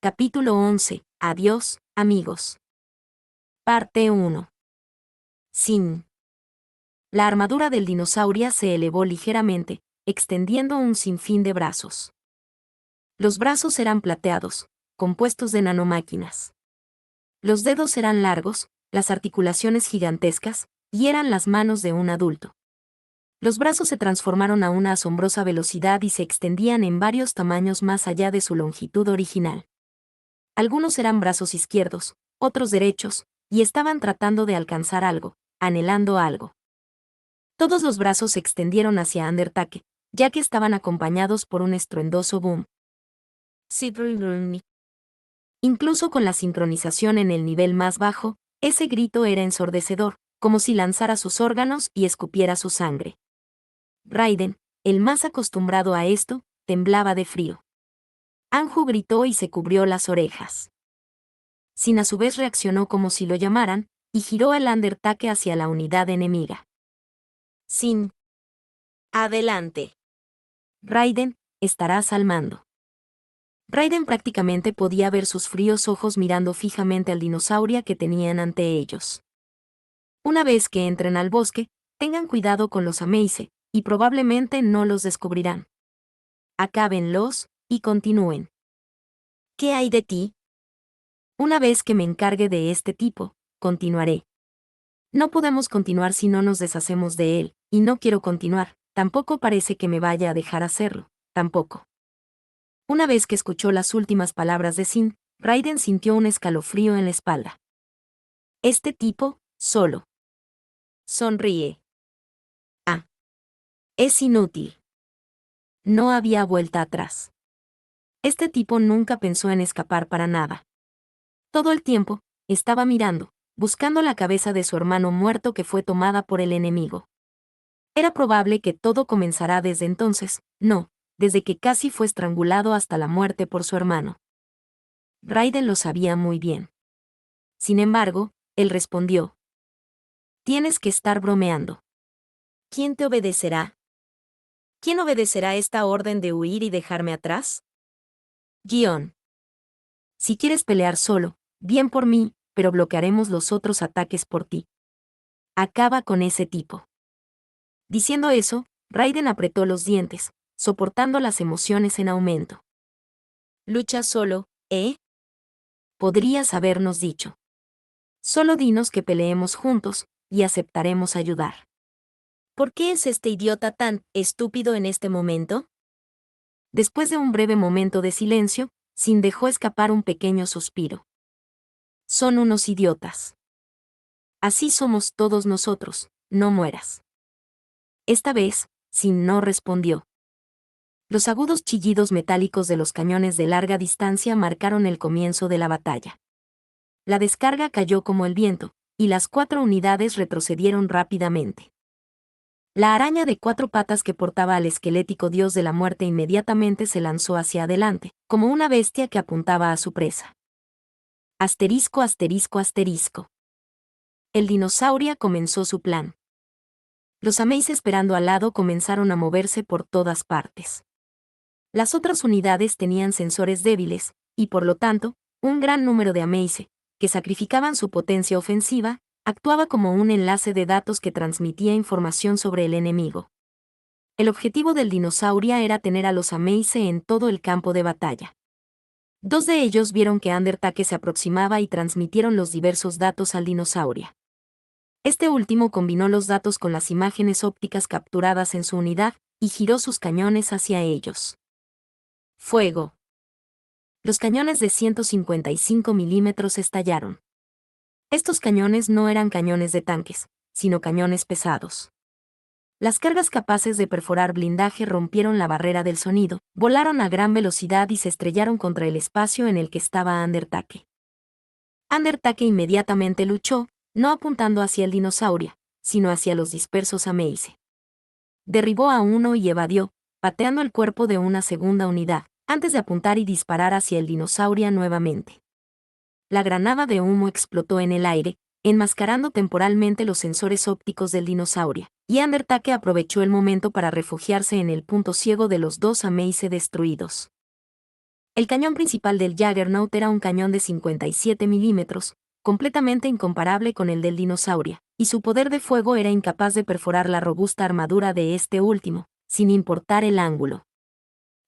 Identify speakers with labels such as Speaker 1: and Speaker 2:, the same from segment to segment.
Speaker 1: Capítulo 11. Adiós, amigos. Parte 1. Sin. La armadura del dinosaurio se elevó ligeramente, extendiendo un sinfín de brazos. Los brazos eran plateados, compuestos de nanomáquinas. Los dedos eran largos, las articulaciones gigantescas, y eran las manos de un adulto. Los brazos se transformaron a una asombrosa velocidad y se extendían en varios tamaños más allá de su longitud original. Algunos eran brazos izquierdos, otros derechos, y estaban tratando de alcanzar algo, anhelando algo. Todos los brazos se extendieron hacia Undertake, ya que estaban acompañados por un estruendoso boom. Incluso con la sincronización en el nivel más bajo, ese grito era ensordecedor, como si lanzara sus órganos y escupiera su sangre. Raiden, el más acostumbrado a esto, temblaba de frío. Anju gritó y se cubrió las orejas. Sin a su vez reaccionó como si lo llamaran, y giró el Undertake hacia la unidad enemiga. Sin. Adelante. Raiden, estarás al mando. Raiden prácticamente podía ver sus fríos ojos mirando fijamente al dinosaurio que tenían ante ellos. Una vez que entren al bosque, tengan cuidado con los Amaze, y probablemente no los descubrirán. Acábenlos, y continúen. ¿Qué hay de ti? Una vez que me encargue de este tipo, continuaré. No podemos continuar si no nos deshacemos de él, y no quiero continuar, tampoco parece que me vaya a dejar hacerlo, tampoco. Una vez que escuchó las últimas palabras de Sin, Raiden sintió un escalofrío en la espalda. Este tipo, solo. Sonríe. Ah. Es inútil. No había vuelta atrás. Este tipo nunca pensó en escapar para nada. Todo el tiempo, estaba mirando, buscando la cabeza de su hermano muerto que fue tomada por el enemigo. Era probable que todo comenzará desde entonces, no, desde que casi fue estrangulado hasta la muerte por su hermano. Raiden lo sabía muy bien. Sin embargo, él respondió. Tienes que estar bromeando. ¿Quién te obedecerá? ¿Quién obedecerá esta orden de huir y dejarme atrás? Guión. Si quieres pelear solo, bien por mí, pero bloquearemos los otros ataques por ti. Acaba con ese tipo. Diciendo eso, Raiden apretó los dientes, soportando las emociones en aumento. Lucha solo, ¿eh? Podrías habernos dicho. Solo dinos que peleemos juntos, y aceptaremos ayudar. ¿Por qué es este idiota tan estúpido en este momento? Después de un breve momento de silencio, Sin dejó escapar un pequeño suspiro. Son unos idiotas. Así somos todos nosotros, no mueras. Esta vez, Sin no respondió. Los agudos chillidos metálicos de los cañones de larga distancia marcaron el comienzo de la batalla. La descarga cayó como el viento, y las 4 unidades retrocedieron rápidamente. La araña de 4 patas que portaba al esquelético dios de la muerte inmediatamente se lanzó hacia adelante, como una bestia que apuntaba a su presa. Asterisco, asterisco, asterisco. El dinosaurio comenzó su plan. Los Amaze esperando al lado comenzaron a moverse por todas partes. Las otras unidades tenían sensores débiles, y por lo tanto, un gran número de Amaze, que sacrificaban su potencia ofensiva, actuaba como un enlace de datos que transmitía información sobre el enemigo. El objetivo del dinosaurio era tener a los Amaze en todo el campo de batalla. 2 de ellos vieron que Undertake se aproximaba y transmitieron los diversos datos al dinosaurio. Este último combinó los datos con las imágenes ópticas capturadas en su unidad, y giró sus cañones hacia ellos. Fuego. Los cañones de 155 milímetros estallaron. Estos cañones no eran cañones de tanques, sino cañones pesados. Las cargas capaces de perforar blindaje rompieron la barrera del sonido, volaron a gran velocidad y se estrellaron contra el espacio en el que estaba Undertake. Undertake inmediatamente luchó, no apuntando hacia el dinosaurio, sino hacia los dispersos Amaze. Derribó a uno y evadió, pateando el cuerpo de una segunda unidad, antes de apuntar y disparar hacia el dinosaurio nuevamente. La granada de humo explotó en el aire, enmascarando temporalmente los sensores ópticos del dinosaurio, y Undertake aprovechó el momento para refugiarse en el punto ciego de los 2 Amaze destruidos. El cañón principal del Juggernaut era un cañón de 57 milímetros, completamente incomparable con el del dinosaurio, y su poder de fuego era incapaz de perforar la robusta armadura de este último, sin importar el ángulo.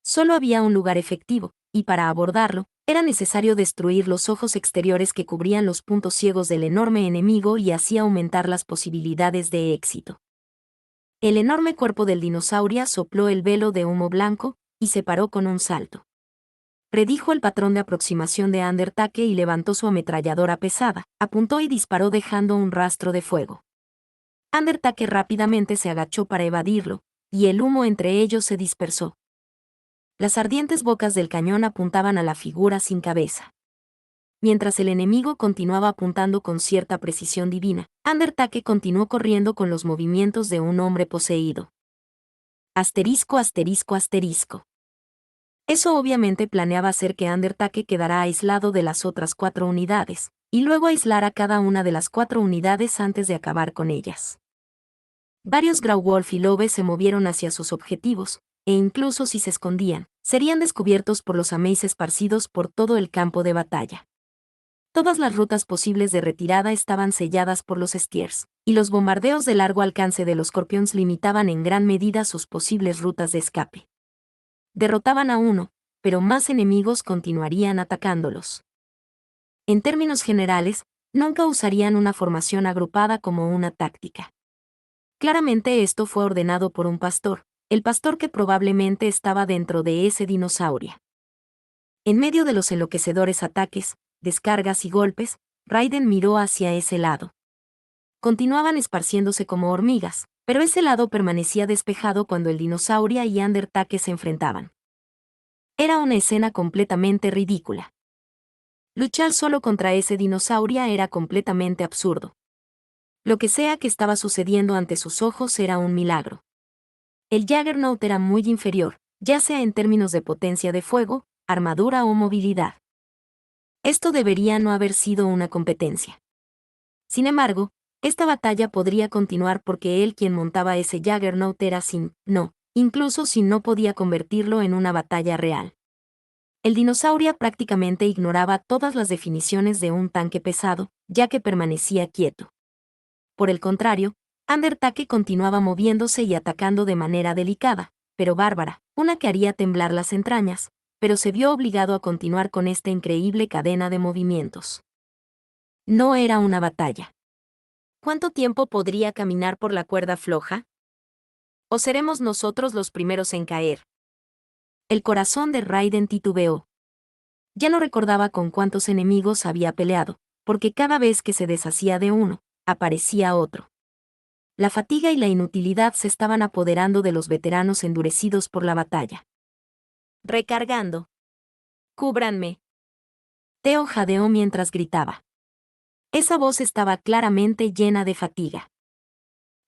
Speaker 1: Solo había un lugar efectivo, y para abordarlo, era necesario destruir los ojos exteriores que cubrían los puntos ciegos del enorme enemigo y así aumentar las posibilidades de éxito. El enorme cuerpo del dinosaurio sopló el velo de humo blanco, y se paró con un salto. Predijo el patrón de aproximación de Undertake y levantó su ametralladora pesada, apuntó y disparó dejando un rastro de fuego. Undertake rápidamente se agachó para evadirlo, y el humo entre ellos se dispersó. Las ardientes bocas del cañón apuntaban a la figura sin cabeza. Mientras el enemigo continuaba apuntando con cierta precisión divina, Undertake continuó corriendo con los movimientos de un hombre poseído. Asterisco, asterisco, asterisco. Eso obviamente planeaba hacer que Undertake quedara aislado de las otras 4 unidades, y luego aislar a cada una de las 4 unidades antes de acabar con ellas. Varios Grauwolf y Lobe se movieron hacia sus objetivos, e incluso si se escondían, serían descubiertos por los Amaze esparcidos por todo el campo de batalla. Todas las rutas posibles de retirada estaban selladas por los Steers, y los bombardeos de largo alcance de los Scorpions limitaban en gran medida sus posibles rutas de escape. Derrotaban a uno, pero más enemigos continuarían atacándolos. En términos generales, nunca usarían una formación agrupada como una táctica. Claramente esto fue ordenado por un pastor, el pastor que probablemente estaba dentro de ese dinosaurio. En medio de los enloquecedores ataques, descargas y golpes, Raiden miró hacia ese lado. Continuaban esparciéndose como hormigas, pero ese lado permanecía despejado cuando el dinosaurio y Undertake se enfrentaban. Era una escena completamente ridícula. Luchar solo contra ese dinosaurio era completamente absurdo. Lo que sea que estaba sucediendo ante sus ojos era un milagro. El Juggernaut era muy inferior, ya sea en términos de potencia de fuego, armadura o movilidad. Esto debería no haber sido una competencia. Sin embargo, esta batalla podría continuar porque él quien montaba ese Juggernaut era incluso si no podía convertirlo en una batalla real. El dinosaurio prácticamente ignoraba todas las definiciones de un tanque pesado, ya que permanecía quieto. Por el contrario, Undertake continuaba moviéndose y atacando de manera delicada, pero bárbara, una que haría temblar las entrañas, pero se vio obligado a continuar con esta increíble cadena de movimientos. No era una batalla. ¿Cuánto tiempo podría caminar por la cuerda floja? ¿O seremos nosotros los primeros en caer? El corazón de Raiden titubeó. Ya no recordaba con cuántos enemigos había peleado, porque cada vez que se deshacía de uno, aparecía otro. La fatiga y la inutilidad se estaban apoderando de los veteranos endurecidos por la batalla. Recargando. Cúbranme. Teo jadeó mientras gritaba. Esa voz estaba claramente llena de fatiga.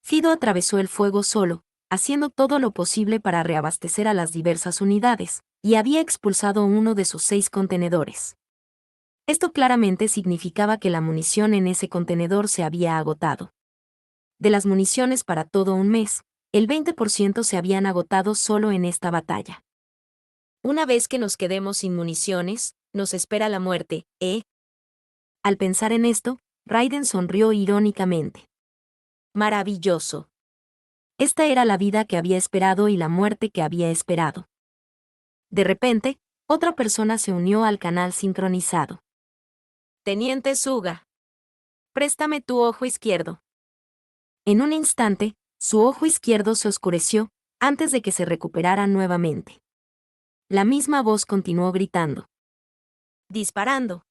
Speaker 1: Fido atravesó el fuego solo, haciendo todo lo posible para reabastecer a las diversas unidades, y había expulsado uno de sus 6 contenedores. Esto claramente significaba que la munición en ese contenedor se había agotado. De las municiones para todo un mes, el 20% se habían agotado solo en esta batalla. Una vez que nos quedemos sin municiones, nos espera la muerte, ¿eh? Al pensar en esto, Raiden sonrió irónicamente. Maravilloso. Esta era la vida que había esperado y la muerte que había esperado. De repente, otra persona se unió al canal sincronizado. Teniente Suga. Préstame tu ojo izquierdo. En un instante, su ojo izquierdo se oscureció, antes de que se recuperara nuevamente. La misma voz continuó gritando. Disparando.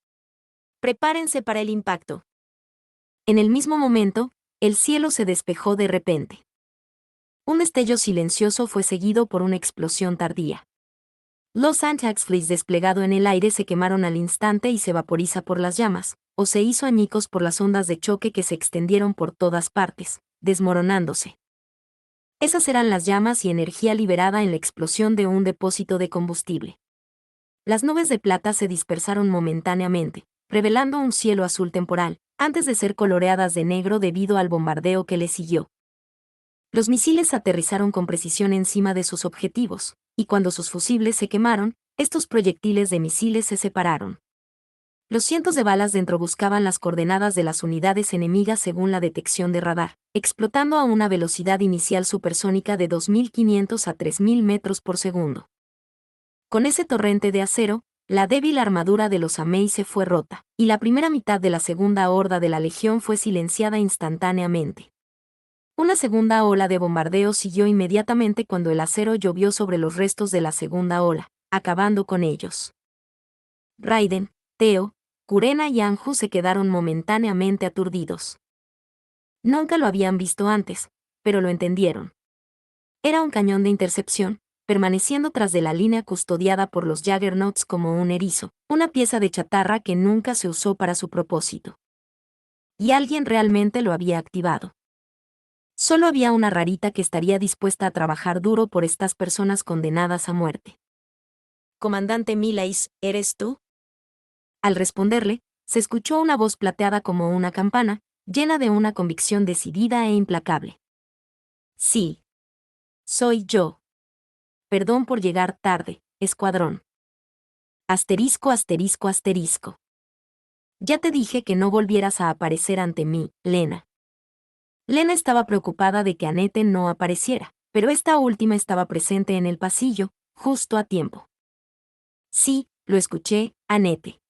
Speaker 1: Prepárense para el impacto. En el mismo momento, el cielo se despejó de repente. Un destello silencioso fue seguido por una explosión tardía. Los Antax-Fleas desplegado en el aire se quemaron al instante y se vaporiza por las llamas, o se hizo añicos por las ondas de choque que se extendieron por todas partes, desmoronándose. Esas eran las llamas y energía liberada en la explosión de un depósito de combustible. Las nubes de plata se dispersaron momentáneamente, revelando un cielo azul temporal, antes de ser coloreadas de negro debido al bombardeo que le siguió. Los misiles aterrizaron con precisión encima de sus objetivos, y cuando sus fusibles se quemaron, Estos proyectiles de misiles se separaron. Los cientos de balas dentro buscaban las coordenadas de las unidades enemigas según la detección de radar, explotando a una velocidad inicial supersónica de 2.500 a 3.000 metros por segundo. Con ese torrente de acero, la débil armadura de los Amei se fue rota, y la primera mitad de la segunda horda de la Legión fue silenciada instantáneamente. Una segunda ola de bombardeo siguió inmediatamente cuando el acero llovió sobre los restos de la segunda ola, acabando con ellos. Raiden, Teo, Kurena y Anju se quedaron momentáneamente aturdidos. Nunca lo habían visto antes, pero lo entendieron. Era un cañón de intercepción, permaneciendo tras de la línea custodiada por los Juggernauts como un erizo, una pieza de chatarra que nunca se usó para su propósito. Y alguien realmente lo había activado. Solo había una rarita que estaría dispuesta a trabajar duro por estas personas condenadas a muerte. «Comandante Millais, ¿eres tú?». Al responderle, se escuchó una voz plateada como una campana, llena de una convicción decidida e implacable. «Sí. Soy yo. Perdón por llegar tarde, escuadrón. Asterisco, asterisco, asterisco. Ya te dije que no volvieras a aparecer ante mí, Lena». Lena estaba preocupada de que Annette no apareciera, pero esta última estaba presente en el pasillo, justo a tiempo. «Sí, lo escuché, Annette.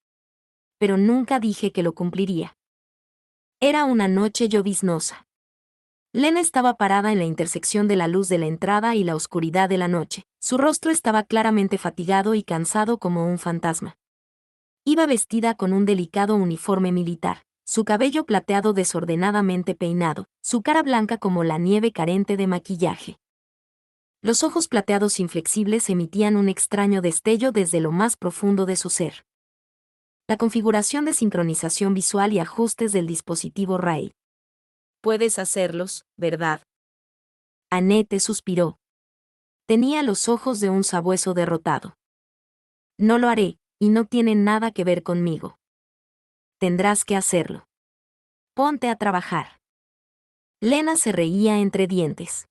Speaker 1: Pero nunca dije que lo cumpliría». Era una noche lloviznosa. Lena estaba parada en la intersección de la luz de la entrada y la oscuridad de la noche. Su rostro estaba claramente fatigado y cansado como un fantasma. Iba vestida con un delicado uniforme militar, su cabello plateado desordenadamente peinado, su cara blanca como la nieve carente de maquillaje. Los ojos plateados inflexibles emitían un extraño destello desde lo más profundo de su ser. La configuración de sincronización visual y ajustes del dispositivo Ray. «Puedes hacerlos, ¿verdad?». Annette suspiró. Tenía los ojos de un sabueso derrotado. «No lo haré, y no tiene nada que ver conmigo». «Tendrás que hacerlo. Ponte a trabajar». Lena se reía entre dientes.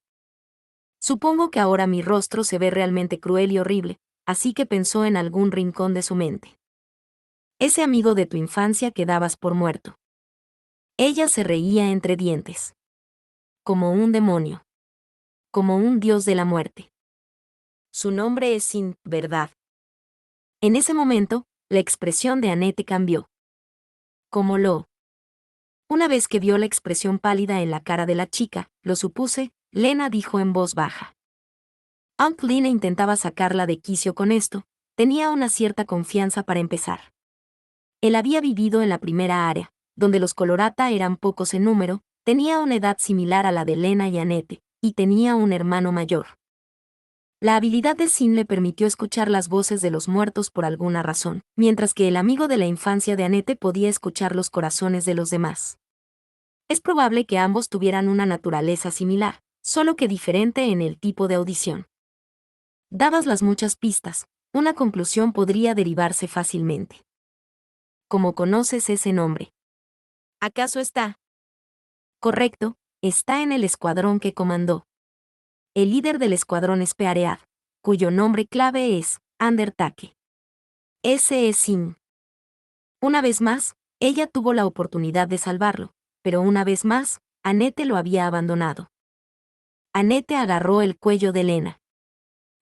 Speaker 1: «Supongo que ahora mi rostro se ve realmente cruel y horrible», así que pensó en algún rincón de su mente. «Ese amigo de tu infancia que dabas por muerto». Ella se reía entre dientes. «Como un demonio. Como un dios de la muerte. Su nombre es Sin, ¿verdad?». En ese momento, la expresión de Annette cambió. «¿Cómo lo?». Una vez que vio la expresión pálida en la cara de la chica, lo supuse, Lena dijo en voz baja. Aunque Lena intentaba sacarla de quicio con esto, tenía una cierta confianza para empezar. Él había vivido en la primera área, donde los Colorata eran pocos en número, tenía una edad similar a la de Lena y Annette, y tenía un hermano mayor. La habilidad de Sin le permitió escuchar las voces de los muertos por alguna razón, mientras que el amigo de la infancia de Annette podía escuchar los corazones de los demás. Es probable que ambos tuvieran una naturaleza similar, solo que diferente en el tipo de audición. Dadas las muchas pistas, una conclusión podría derivarse fácilmente. ¿Cómo conoces ese nombre? ¿Acaso está? Correcto, está en el escuadrón que comandó. El líder del escuadrón es Pearead, cuyo nombre clave es Undertake. Ese es Sin. Una vez más, ella tuvo la oportunidad de salvarlo, pero una vez más, Annette lo había abandonado. Annette agarró el cuello de Lena.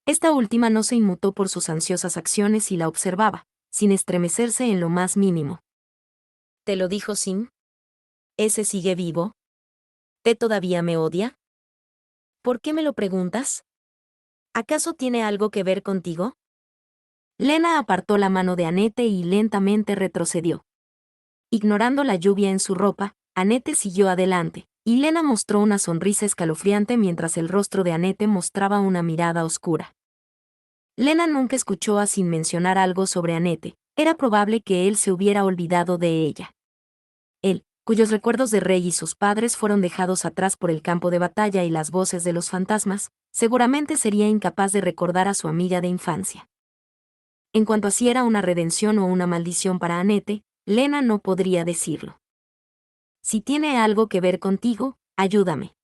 Speaker 1: Esta última no se inmutó por sus ansiosas acciones y la observaba, sin estremecerse en lo más mínimo. ¿Te lo dijo Sin? ¿Ese sigue vivo? ¿Te todavía me odia? ¿Por qué me lo preguntas? ¿Acaso tiene algo que ver contigo? Lena apartó la mano de Annette y lentamente retrocedió. Ignorando la lluvia en su ropa, Annette siguió adelante, y Lena mostró una sonrisa escalofriante mientras el rostro de Annette mostraba una mirada oscura. Lena nunca escuchó a Sin mencionar algo sobre Annette, era probable que él se hubiera olvidado de ella. Él, cuyos recuerdos de Rey y sus padres fueron dejados atrás por el campo de batalla y las voces de los fantasmas, seguramente sería incapaz de recordar a su amiga de infancia. En cuanto a si era una redención o una maldición para Annette, Lena no podría decirlo. Si tiene algo que ver contigo, ayúdame.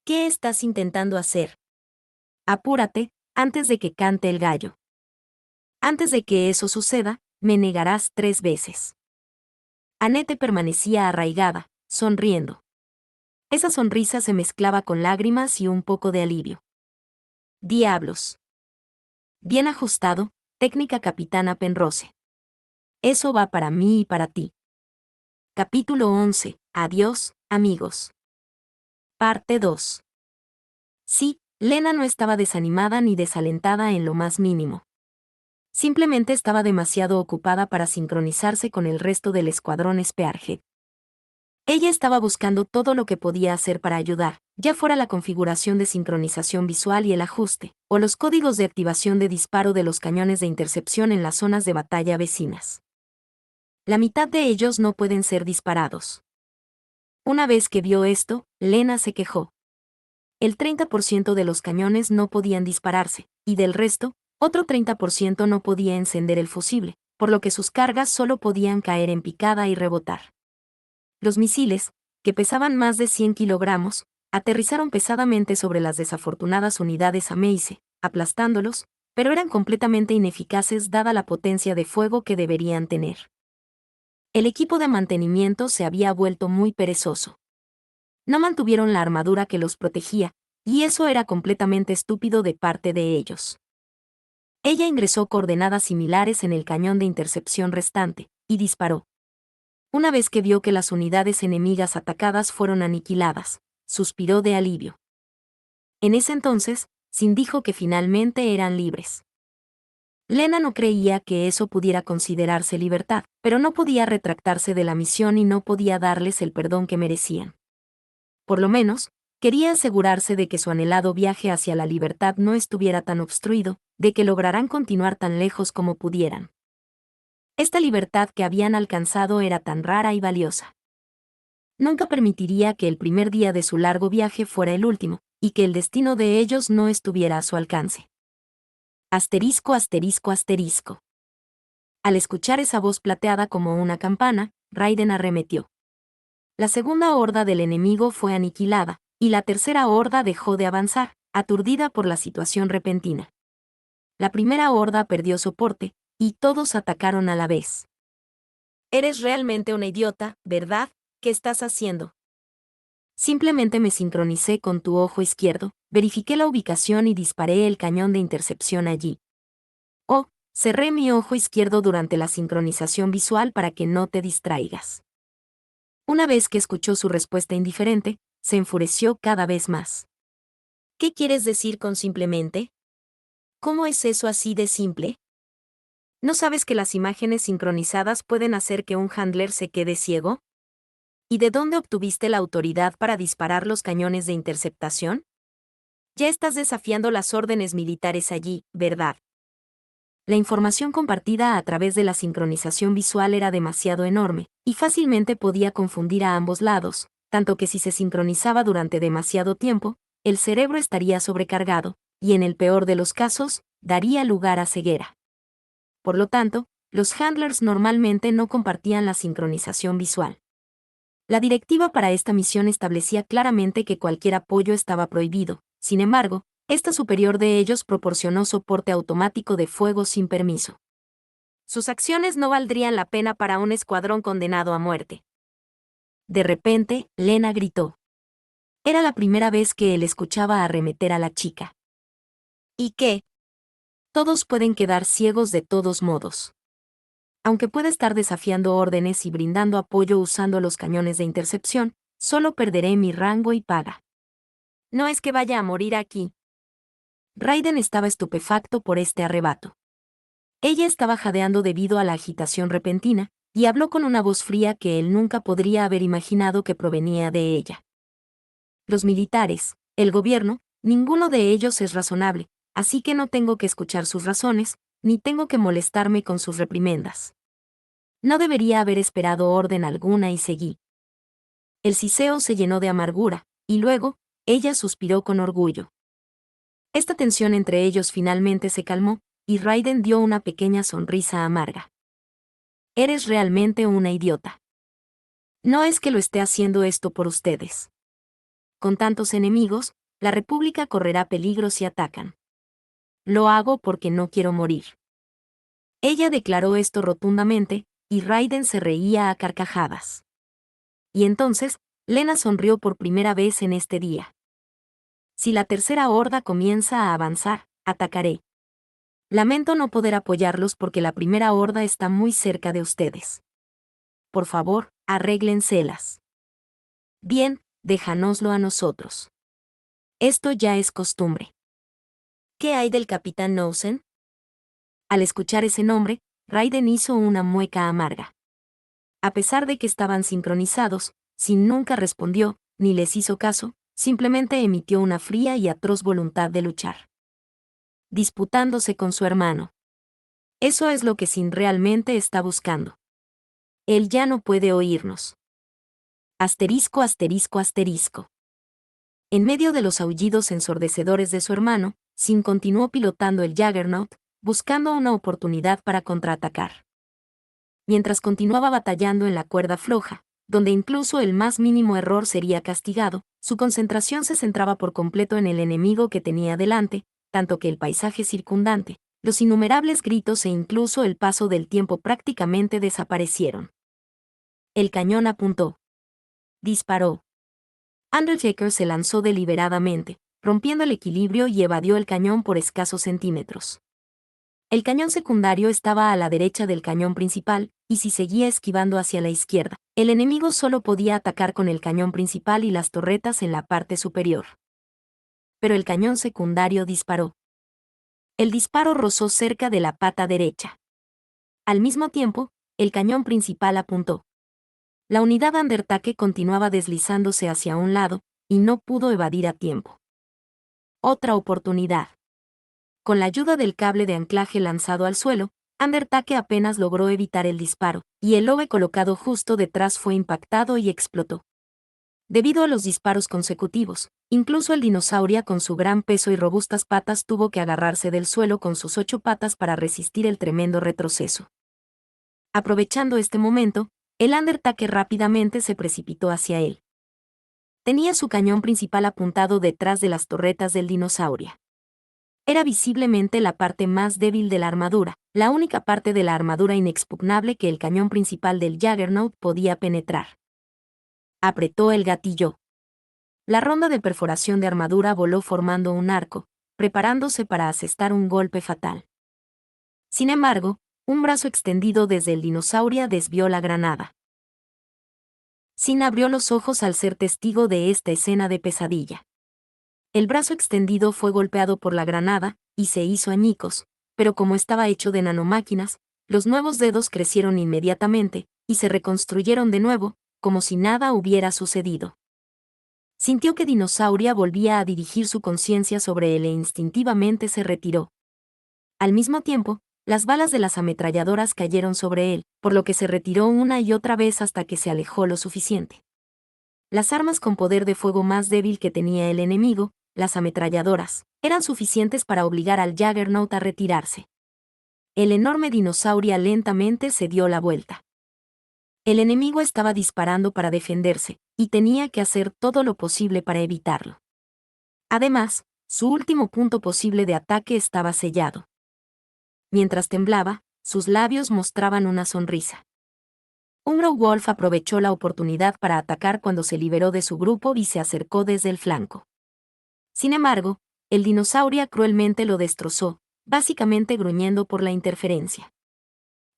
Speaker 1: ¿Qué estás intentando hacer? Apúrate, antes de que cante el gallo. Antes de que eso suceda, me negarás 3 veces. Annette permanecía arraigada, sonriendo. Esa sonrisa se mezclaba con lágrimas y un poco de alivio. Diablos. Bien ajustado, técnica capitana Penrose. Eso va para mí y para ti. Capítulo 11. Adiós, amigos. Parte 2. Sí, Lena no estaba desanimada ni desalentada en lo más mínimo. Simplemente estaba demasiado ocupada para sincronizarse con el resto del escuadrón Spearhead. Ella estaba buscando todo lo que podía hacer para ayudar, ya fuera la configuración de sincronización visual y el ajuste, o los códigos de activación de disparo de los cañones de intercepción en las zonas de batalla vecinas. La mitad de ellos no pueden ser disparados. Una vez que vio esto, Lena se quejó. El 30% de los cañones no podían dispararse, y del resto, otro 30% no podía encender el fusible, por lo que sus cargas solo podían caer en picada y rebotar. Los misiles, que pesaban más de 100 kilogramos, aterrizaron pesadamente sobre las desafortunadas unidades Amaze, aplastándolos, pero eran completamente ineficaces dada la potencia de fuego que deberían tener. El equipo de mantenimiento se había vuelto muy perezoso. No mantuvieron la armadura que los protegía, y eso era completamente estúpido de parte de ellos. Ella ingresó coordenadas similares en el cañón de intercepción restante, y disparó. Una vez que vio que las unidades enemigas atacadas fueron aniquiladas, suspiró de alivio. En ese entonces, Sin dijo que finalmente eran libres. Lena no creía que eso pudiera considerarse libertad, pero no podía retractarse de la misión y no podía darles el perdón que merecían. Por lo menos, quería asegurarse de que su anhelado viaje hacia la libertad no estuviera tan obstruido, de que lograran continuar tan lejos como pudieran. Esta libertad que habían alcanzado era tan rara y valiosa. Nunca permitiría que el primer día de su largo viaje fuera el último, y que el destino de ellos no estuviera a su alcance. Asterisco, asterisco, asterisco. Al escuchar esa voz plateada como una campana, Raiden arremetió. La segunda horda del enemigo fue aniquilada, y la tercera horda dejó de avanzar, aturdida por la situación repentina. La primera horda perdió soporte, y todos atacaron a la vez. Eres realmente una idiota, ¿verdad? ¿Qué estás haciendo? Simplemente me sincronicé con tu ojo izquierdo, verifiqué la ubicación y disparé el cañón de intercepción allí. Oh, cerré mi ojo izquierdo durante la sincronización visual para que no te distraigas. Una vez que escuchó su respuesta indiferente, se enfureció cada vez más. ¿Qué quieres decir con simplemente? ¿Cómo es eso así de simple? ¿No sabes que las imágenes sincronizadas pueden hacer que un handler se quede ciego? ¿Y de dónde obtuviste la autoridad para disparar los cañones de interceptación? Ya estás desafiando las órdenes militares allí, ¿verdad? La información compartida a través de la sincronización visual era demasiado enorme, y fácilmente podía confundir a ambos lados, tanto que si se sincronizaba durante demasiado tiempo, el cerebro estaría sobrecargado, y en el peor de los casos, daría lugar a ceguera. Por lo tanto, los handlers normalmente no compartían la sincronización visual. La directiva para esta misión establecía claramente que cualquier apoyo estaba prohibido. Sin embargo, esta superior de ellos proporcionó soporte automático de fuego sin permiso. Sus acciones no valdrían la pena para un escuadrón condenado a muerte. De repente, Lena gritó. Era la primera vez que él escuchaba arremeter a la chica. ¿Y qué? Todos pueden quedar ciegos de todos modos. Aunque pueda estar desafiando órdenes y brindando apoyo usando los cañones de intercepción, solo perderé mi rango y paga. No es que vaya a morir aquí. Raiden estaba estupefacto por este arrebato. Ella estaba jadeando debido a la agitación repentina, y habló con una voz fría que él nunca podría haber imaginado que provenía de ella. Los militares, el gobierno, ninguno de ellos es razonable, así que no tengo que escuchar sus razones, ni tengo que molestarme con sus reprimendas. No debería haber esperado orden alguna y seguí. El siseo se llenó de amargura, y luego, ella suspiró con orgullo. Esta tensión entre ellos finalmente se calmó, y Raiden dio una pequeña sonrisa amarga. Eres realmente una idiota. No es que lo esté haciendo esto por ustedes. Con tantos enemigos, la República correrá peligro si atacan. Lo hago porque no quiero morir. Ella declaró esto rotundamente, y Raiden se reía a carcajadas. Y entonces, Lena sonrió por primera vez en este día. Si la tercera horda comienza a avanzar, atacaré. Lamento no poder apoyarlos porque la primera horda está muy cerca de ustedes. Por favor, arréglenselas. Bien, déjanoslo a nosotros. Esto ya es costumbre. ¿Qué hay del capitán Knowsen? Al escuchar ese nombre, Raiden hizo una mueca amarga. A pesar de que estaban sincronizados, Sin nunca respondió, ni les hizo caso, simplemente emitió una fría y atroz voluntad de luchar. Disputándose con su hermano. Eso es lo que Sin realmente está buscando. Él ya no puede oírnos. Asterisco, asterisco, asterisco. En medio de los aullidos ensordecedores de su hermano, Sin continuó pilotando el Juggernaut, buscando una oportunidad para contraatacar. Mientras continuaba batallando en la cuerda floja, donde incluso el más mínimo error sería castigado, su concentración se centraba por completo en el enemigo que tenía delante, tanto que el paisaje circundante, los innumerables gritos e incluso el paso del tiempo prácticamente desaparecieron. El cañón apuntó. Disparó. Undertaker se lanzó deliberadamente, rompiendo el equilibrio y evadió el cañón por escasos centímetros. El cañón secundario estaba a la derecha del cañón principal, y si seguía esquivando hacia la izquierda, el enemigo solo podía atacar con el cañón principal y las torretas en la parte superior. Pero el cañón secundario disparó. El disparo rozó cerca de la pata derecha. Al mismo tiempo, el cañón principal apuntó. La unidad Undertaker continuaba deslizándose hacia un lado, y no pudo evadir a tiempo. Otra oportunidad. Con la ayuda del cable de anclaje lanzado al suelo, Undertaker apenas logró evitar el disparo, y el lobe colocado justo detrás fue impactado y explotó. Debido a los disparos consecutivos, incluso el dinosaurio con su gran peso y robustas patas tuvo que agarrarse del suelo con sus 8 patas para resistir el tremendo retroceso. Aprovechando este momento, el Undertaker rápidamente se precipitó hacia él. Tenía su cañón principal apuntado detrás de las torretas del dinosaurio. Era visiblemente la parte más débil de la armadura, la única parte de la armadura inexpugnable que el cañón principal del Juggernaut podía penetrar. Apretó el gatillo. La ronda de perforación de armadura voló formando un arco, preparándose para asestar un golpe fatal. Sin embargo, un brazo extendido desde el dinosaurio desvió la granada. Sin abrió los ojos al ser testigo de esta escena de pesadilla. El brazo extendido fue golpeado por la granada, y se hizo añicos, pero como estaba hecho de nanomáquinas, los nuevos dedos crecieron inmediatamente, y se reconstruyeron de nuevo, como si nada hubiera sucedido. Sintió que Dinosauria volvía a dirigir su conciencia sobre él e instintivamente se retiró. Al mismo tiempo, las balas de las ametralladoras cayeron sobre él, por lo que se retiró una y otra vez hasta que se alejó lo suficiente. Las armas con poder de fuego más débil que tenía el enemigo, las ametralladoras, eran suficientes para obligar al Juggernaut a retirarse. El enorme dinosaurio lentamente se dio la vuelta. El enemigo estaba disparando para defenderse, y tenía que hacer todo lo posible para evitarlo. Además, su último punto posible de ataque estaba sellado. Mientras temblaba, sus labios mostraban una sonrisa. Hungro Wolf aprovechó la oportunidad para atacar cuando se liberó de su grupo y se acercó desde el flanco. Sin embargo, el dinosaurio cruelmente lo destrozó, básicamente gruñendo por la interferencia.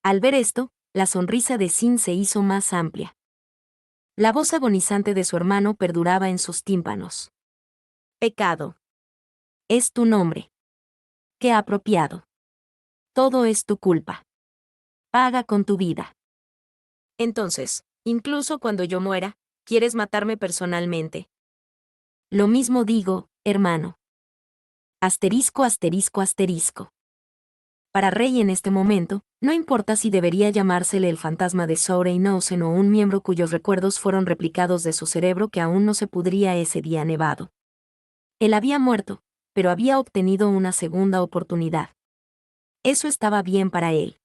Speaker 1: Al ver esto, la sonrisa de Sin se hizo más amplia. La voz agonizante de su hermano perduraba en sus tímpanos. Pecado. Es tu nombre. Qué apropiado. Todo es tu culpa. Paga con tu vida. Entonces, incluso cuando yo muera, ¿quieres matarme personalmente? Lo mismo digo, hermano. Asterisco, asterisco, asterisco. Para Rey en este momento, no importa si debería llamársele el fantasma de Sourei Knowsen o un miembro cuyos recuerdos fueron replicados de su cerebro que aún no se pudría ese día nevado. Él había muerto, pero había obtenido una segunda oportunidad. Eso estaba bien para él.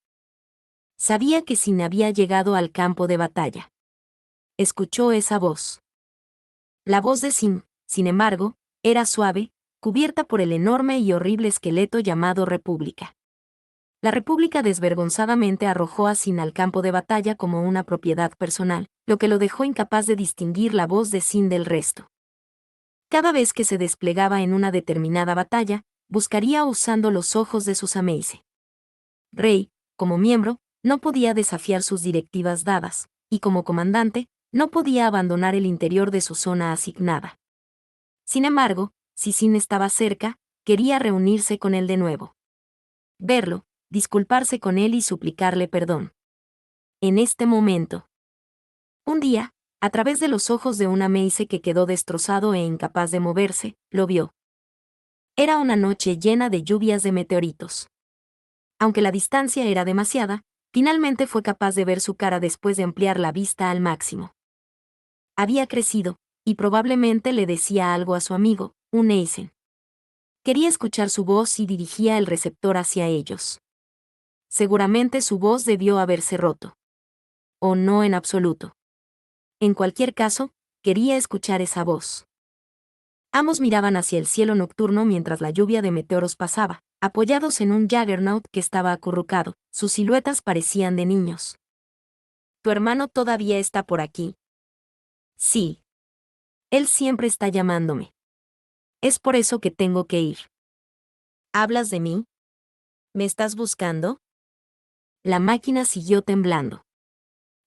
Speaker 1: Sabía que Sin había llegado al campo de batalla. Escuchó esa voz. La voz de Sin, sin embargo, era suave, cubierta por el enorme y horrible esqueleto llamado República. La República desvergonzadamente arrojó a Sin al campo de batalla como una propiedad personal, lo que lo dejó incapaz de distinguir la voz de Sin del resto. Cada vez que se desplegaba en una determinada batalla, buscaría usando los ojos de sus Amaze. Rey, como miembro, no podía desafiar sus directivas dadas, y como comandante, no podía abandonar el interior de su zona asignada. Sin embargo, si Sin estaba cerca, quería reunirse con él de nuevo. Verlo, disculparse con él y suplicarle perdón. En este momento. Un día, a través de los ojos de un Amaze que quedó destrozado e incapaz de moverse, lo vio. Era una noche llena de lluvias de meteoritos. Aunque la distancia era demasiada, finalmente fue capaz de ver su cara después de ampliar la vista al máximo. Había crecido, y probablemente le decía algo a su amigo, un Eisen. Quería escuchar su voz y dirigía el receptor hacia ellos. Seguramente su voz debió haberse roto. O no en absoluto. En cualquier caso, quería escuchar esa voz. Ambos miraban hacia el cielo nocturno mientras la lluvia de meteoros pasaba, apoyados en un Juggernaut que estaba acurrucado. Sus siluetas parecían de niños. ¿Tu hermano todavía está por aquí? Sí. Él siempre está llamándome. Es por eso que tengo que ir. ¿Hablas de mí? ¿Me estás buscando? La máquina siguió temblando.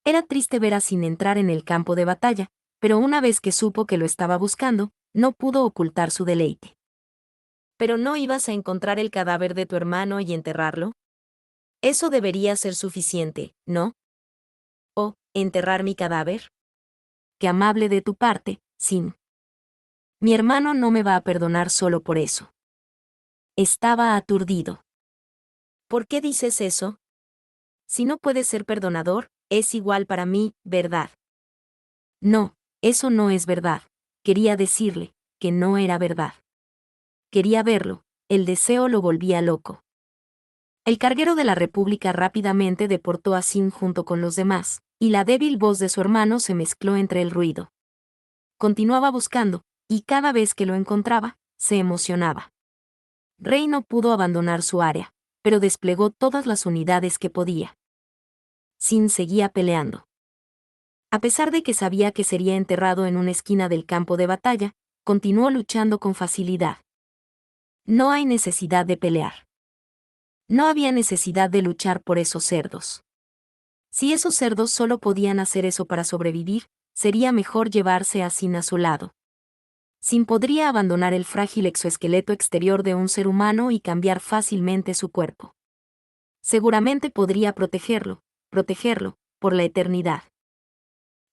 Speaker 1: Era triste ver a Sin entrar en el campo de batalla, pero una vez que supo que lo estaba buscando, no pudo ocultar su deleite. ¿Pero no ibas a encontrar el cadáver de tu hermano y enterrarlo? Eso debería ser suficiente, ¿no? ¿O enterrar mi cadáver? Qué amable de tu parte, Sin. Mi hermano no me va a perdonar solo por eso. Estaba aturdido. ¿Por qué dices eso? Si no puedes ser perdonador, es igual para mí, ¿verdad? No, eso no es verdad. Quería decirle que no era verdad. Quería verlo, el deseo lo volvía loco. El carguero de la República rápidamente deportó a Sin junto con los demás, y la débil voz de su hermano se mezcló entre el ruido. Continuaba buscando, y cada vez que lo encontraba, se emocionaba. Rey no pudo abandonar su área, pero desplegó todas las unidades que podía. Sin seguía peleando. A pesar de que sabía que sería enterrado en una esquina del campo de batalla, continuó luchando con facilidad. No hay necesidad de pelear. No había necesidad de luchar por esos cerdos. Si esos cerdos solo podían hacer eso para sobrevivir, sería mejor llevarse a Sin a su lado. Sin podría abandonar el frágil exoesqueleto exterior de un ser humano y cambiar fácilmente su cuerpo. Seguramente podría protegerlo, por la eternidad.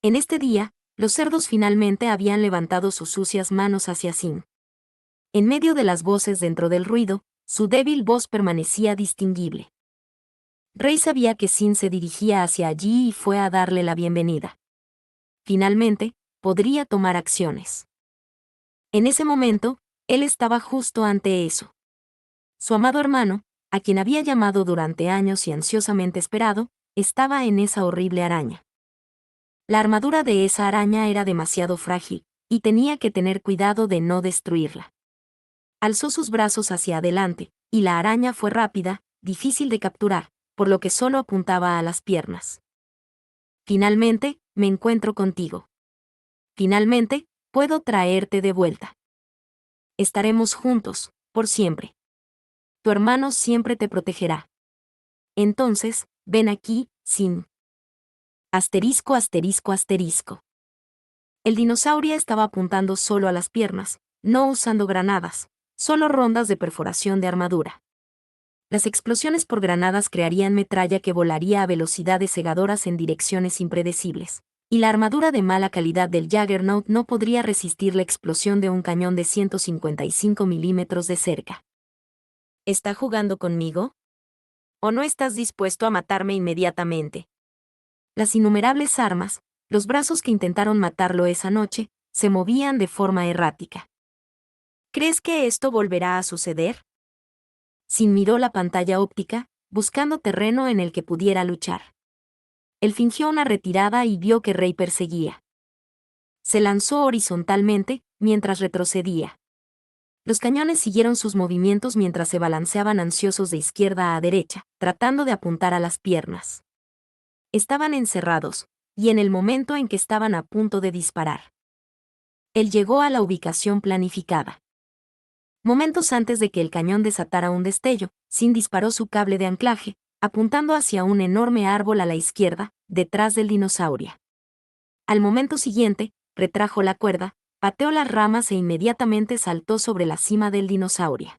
Speaker 1: En este día, los cerdos finalmente habían levantado sus sucias manos hacia Sin. En medio de las voces dentro del ruido, su débil voz permanecía distinguible. Rey sabía que Sin se dirigía hacia allí y fue a darle la bienvenida. Finalmente, podría tomar acciones. En ese momento, él estaba justo ante eso. Su amado hermano, a quien había llamado durante años y ansiosamente esperado, estaba en esa horrible araña. La armadura de esa araña era demasiado frágil, y tenía que tener cuidado de no destruirla. Alzó sus brazos hacia adelante, y la araña fue rápida, difícil de capturar, por lo que solo apuntaba a las piernas. Finalmente, me encuentro contigo. Finalmente, puedo traerte de vuelta. Estaremos juntos, por siempre. Tu hermano siempre te protegerá. Entonces, ven aquí, Sin. Asterisco, asterisco, asterisco. El dinosaurio estaba apuntando solo a las piernas, no usando granadas, solo rondas de perforación de armadura. Las explosiones por granadas crearían metralla que volaría a velocidades cegadoras en direcciones impredecibles, y la armadura de mala calidad del Juggernaut no podría resistir la explosión de un cañón de 155 milímetros de cerca. ¿Está jugando conmigo? ¿O no estás dispuesto a matarme inmediatamente? Las innumerables armas, los brazos que intentaron matarlo esa noche, se movían de forma errática. ¿Crees que esto volverá a suceder? Sin miró la pantalla óptica, buscando terreno en el que pudiera luchar. Él fingió una retirada y vio que Rey perseguía. Se lanzó horizontalmente, mientras retrocedía. Los cañones siguieron sus movimientos mientras se balanceaban ansiosos de izquierda a derecha, tratando de apuntar a las piernas. Estaban encerrados, y en el momento en que estaban a punto de disparar, él llegó a la ubicación planificada. Momentos antes de que el cañón desatara un destello, Sin disparó su cable de anclaje, apuntando hacia un enorme árbol a la izquierda, detrás del dinosaurio. Al momento siguiente, retrajo la cuerda, pateó las ramas e inmediatamente saltó sobre la cima del dinosaurio.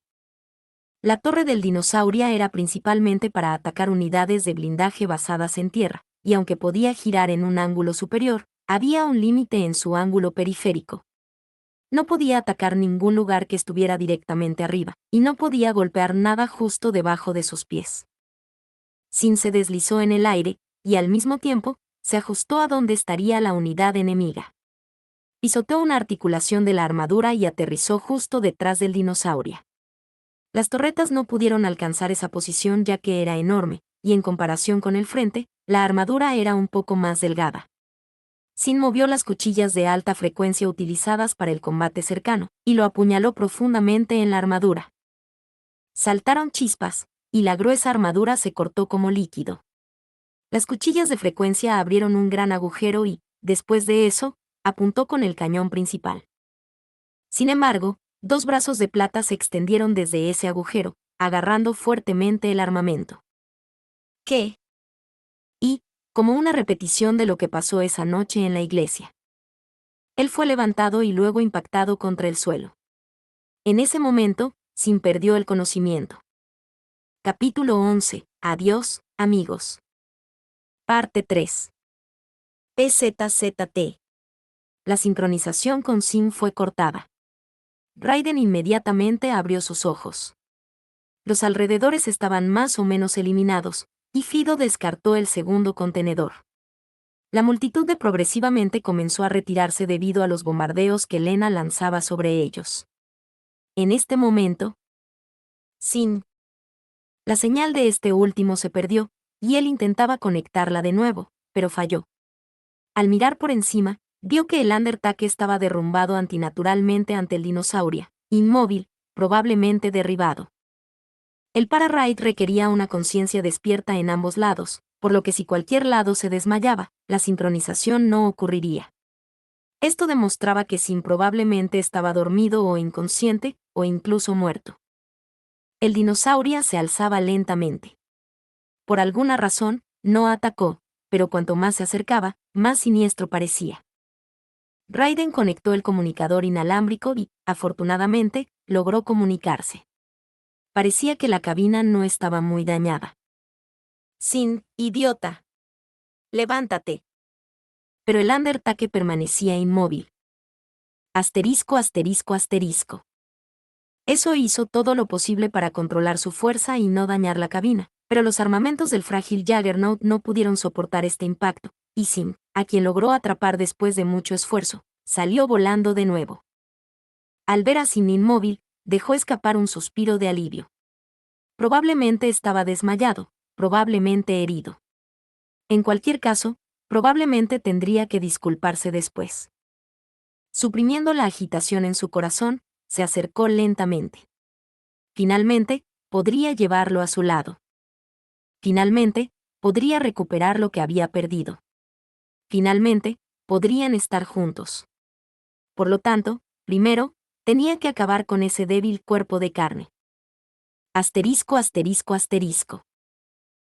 Speaker 1: La torre del dinosaurio era principalmente para atacar unidades de blindaje basadas en tierra, y aunque podía girar en un ángulo superior, había un límite en su ángulo periférico. No podía atacar ningún lugar que estuviera directamente arriba, y no podía golpear nada justo debajo de sus pies. Sin se deslizó en el aire, y al mismo tiempo, se ajustó a donde estaría la unidad enemiga. Pisoteó una articulación de la armadura y aterrizó justo detrás del dinosaurio. Las torretas no pudieron alcanzar esa posición ya que era enorme, y en comparación con el frente, la armadura era un poco más delgada. Sin movió las cuchillas de alta frecuencia utilizadas para el combate cercano, y lo apuñaló profundamente en la armadura. Saltaron chispas, y la gruesa armadura se cortó como líquido. Las cuchillas de frecuencia abrieron un gran agujero y, después de eso, apuntó con el cañón principal. Sin embargo, dos brazos de plata se extendieron desde ese agujero, agarrando fuertemente el armamento. ¿Qué? Y, como una repetición de lo que pasó esa noche en la iglesia. Él fue levantado y luego impactado contra el suelo. En ese momento, Sin perdió el conocimiento. Capítulo 11. Adiós, amigos. Parte 3. PZZT. La sincronización con Sin fue cortada. Raiden inmediatamente abrió sus ojos. Los alrededores estaban más o menos eliminados, y Fido descartó el segundo contenedor. La multitud progresivamente comenzó a retirarse debido a los bombardeos que Lena lanzaba sobre ellos. En este momento, Sin. La señal de este último se perdió, y él intentaba conectarla de nuevo, pero falló. Al mirar por encima, vio que el Undertake estaba derrumbado antinaturalmente ante el dinosaurio, inmóvil, probablemente derribado. El para-raid requería una conciencia despierta en ambos lados, por lo que si cualquier lado se desmayaba, la sincronización no ocurriría. Esto demostraba que Sin probablemente estaba dormido o inconsciente, o incluso muerto. El dinosaurio se alzaba lentamente. Por alguna razón, no atacó, pero cuanto más se acercaba, más siniestro parecía. Raiden conectó el comunicador inalámbrico y, afortunadamente, logró comunicarse. Parecía que la cabina no estaba muy dañada. Sin, idiota. Levántate. Pero el Undertake permanecía inmóvil. Asterisco, asterisco, asterisco. Eso hizo todo lo posible para controlar su fuerza y no dañar la cabina, pero los armamentos del frágil Juggernaut no pudieron soportar este impacto, y Sin, a quien logró atrapar después de mucho esfuerzo, salió volando de nuevo. Al ver a Sin inmóvil, dejó escapar un suspiro de alivio. Probablemente estaba desmayado, probablemente herido. En cualquier caso, probablemente tendría que disculparse después. Suprimiendo la agitación en su corazón, se acercó lentamente. Finalmente, podría llevarlo a su lado. Finalmente, podría recuperar lo que había perdido. Finalmente, podrían estar juntos. Por lo tanto, primero, tenía que acabar con ese débil cuerpo de carne. Asterisco, asterisco, asterisco.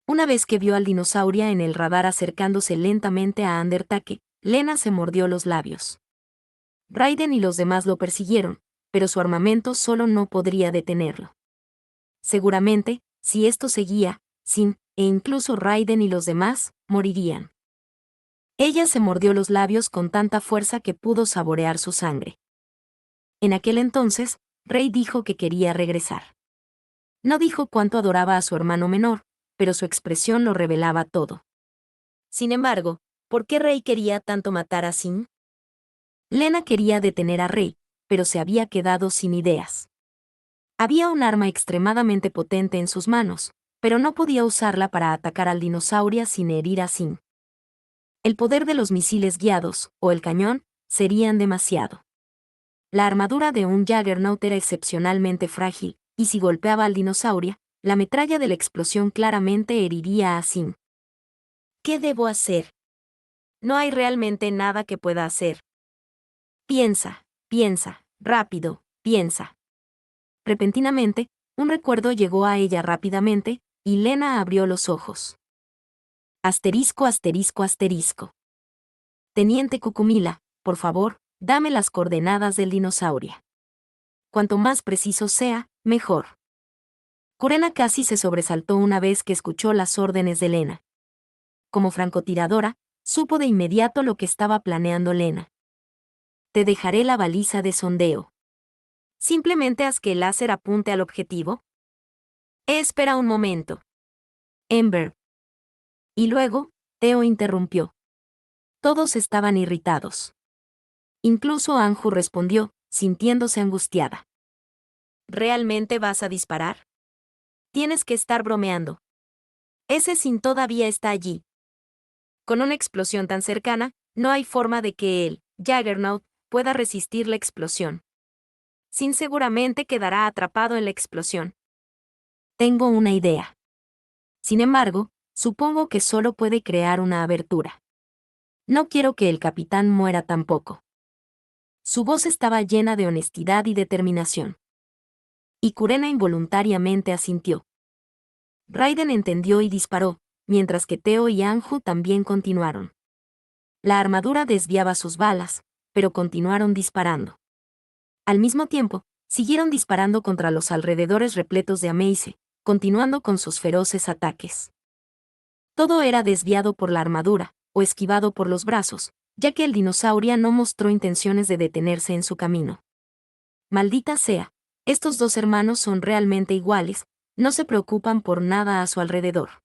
Speaker 1: Una vez que vio al dinosaurio en el radar acercándose lentamente a Undertake, Lena se mordió los labios. Raiden y los demás lo persiguieron, pero su armamento solo no podría detenerlo. Seguramente, si esto seguía, Sin, e incluso Raiden y los demás, morirían. Ella se mordió los labios con tanta fuerza que pudo saborear su sangre. En aquel entonces, Rey dijo que quería regresar. No dijo cuánto adoraba a su hermano menor, pero su expresión lo revelaba todo. Sin embargo, ¿por qué Rey quería tanto matar a Sin? Lena quería detener a Rey, pero se había quedado sin ideas. Había un arma extremadamente potente en sus manos, pero no podía usarla para atacar al dinosaurio sin herir a Sin. El poder de los misiles guiados, o el cañón, serían demasiado. La armadura de un Juggernaut era excepcionalmente frágil, y si golpeaba al dinosaurio, la metralla de la explosión claramente heriría a Sim. ¿Qué debo hacer? No hay realmente nada que pueda hacer. Piensa, rápido, piensa. Repentinamente, un recuerdo llegó a ella rápidamente, y Lena abrió los ojos. Asterisco, asterisco, asterisco. Teniente Cucumila, por favor, dame las coordenadas del dinosaurio. Cuanto más preciso sea, mejor. Kurena casi se sobresaltó una vez que escuchó las órdenes de Lena. Como francotiradora, supo de inmediato lo que estaba planeando Lena. Te dejaré la baliza de sondeo. Simplemente haz que el láser apunte al objetivo. Espera un momento. Ember. Y luego, Theo interrumpió. Todos estaban irritados. Incluso Anju respondió, sintiéndose angustiada. ¿Realmente vas a disparar? Tienes que estar bromeando. Ese Sin todavía está allí. Con una explosión tan cercana, no hay forma de que el Juggernaut pueda resistir la explosión. Sin seguramente quedará atrapado en la explosión. Tengo una idea. Sin embargo, supongo que solo puede crear una abertura. No quiero que el capitán muera tampoco. Su voz estaba llena de honestidad y determinación. Y Kurena involuntariamente asintió. Raiden entendió y disparó, mientras que Theo y Anju también continuaron. La armadura desviaba sus balas, pero continuaron disparando. Al mismo tiempo, siguieron disparando contra los alrededores repletos de Amaze, continuando con sus feroces ataques. Todo era desviado por la armadura, o esquivado por los brazos, ya que el dinosaurio no mostró intenciones de detenerse en su camino. Maldita sea, estos dos hermanos son realmente iguales, no se preocupan por nada a su alrededor.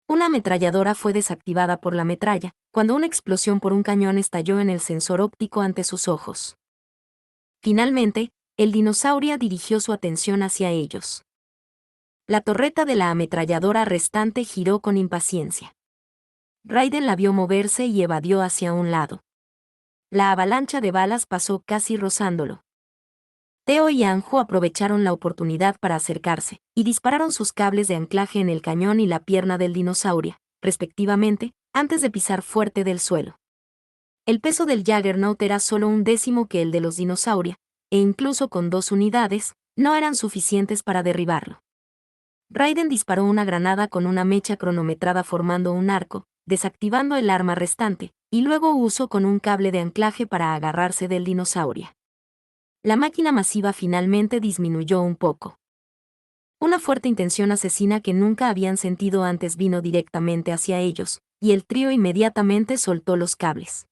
Speaker 1: Una ametralladora fue desactivada por la metralla, cuando una explosión por un cañón estalló en el sensor óptico ante sus ojos. Finalmente, el dinosaurio dirigió su atención hacia ellos. La torreta de la ametralladora restante giró con impaciencia. Raiden la vio moverse y evadió hacia un lado. La avalancha de balas pasó casi rozándolo. Theo y Anju aprovecharon la oportunidad para acercarse, y dispararon sus cables de anclaje en el cañón y la pierna del dinosaurio, respectivamente, antes de pisar fuerte del suelo. El peso del Juggernaut era solo un décimo que el de los dinosaurios, e incluso con 2 unidades, no eran suficientes para derribarlo. Raiden disparó una granada con una mecha cronometrada formando un arco, desactivando el arma restante, y luego usó con un cable de anclaje para agarrarse del dinosaurio. La máquina masiva finalmente disminuyó un poco. Una fuerte intención asesina que nunca habían sentido antes vino directamente hacia ellos, y el trío inmediatamente soltó los cables.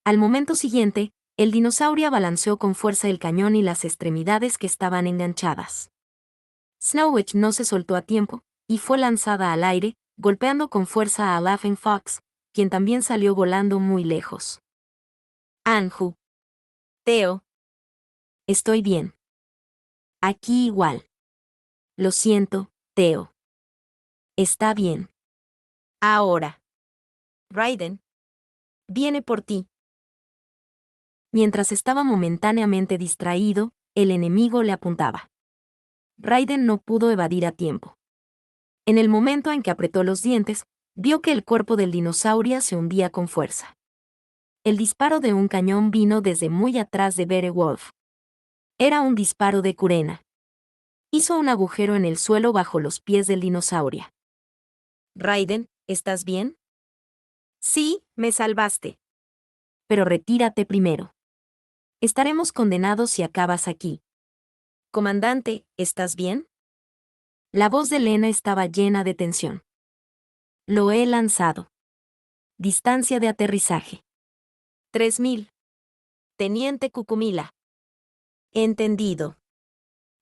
Speaker 1: Al momento siguiente, el dinosaurio balanceó con fuerza el cañón y las extremidades que estaban enganchadas. Snowwitch no se soltó a tiempo, y fue lanzada al aire, golpeando con fuerza a Laughing Fox, quien también salió volando muy lejos. Anju. Theo. Estoy bien. Aquí igual. Lo siento, Theo. Está bien. Ahora. Raiden. Viene por ti. Mientras estaba momentáneamente distraído, el enemigo le apuntaba. Raiden no pudo evadir a tiempo. En el momento en que apretó los dientes, vio que el cuerpo del dinosaurio se hundía con fuerza. El disparo de un cañón vino desde muy atrás de Beowulf. Era un disparo de Kurena. Hizo un agujero en el suelo bajo los pies del dinosaurio. Raiden, ¿estás bien? Sí, me salvaste. Pero retírate primero. Estaremos condenados si acabas aquí. Comandante, ¿estás bien? La voz de Lena estaba llena de tensión. Lo he lanzado. Distancia de aterrizaje. 3000. Teniente Cucumila. Entendido.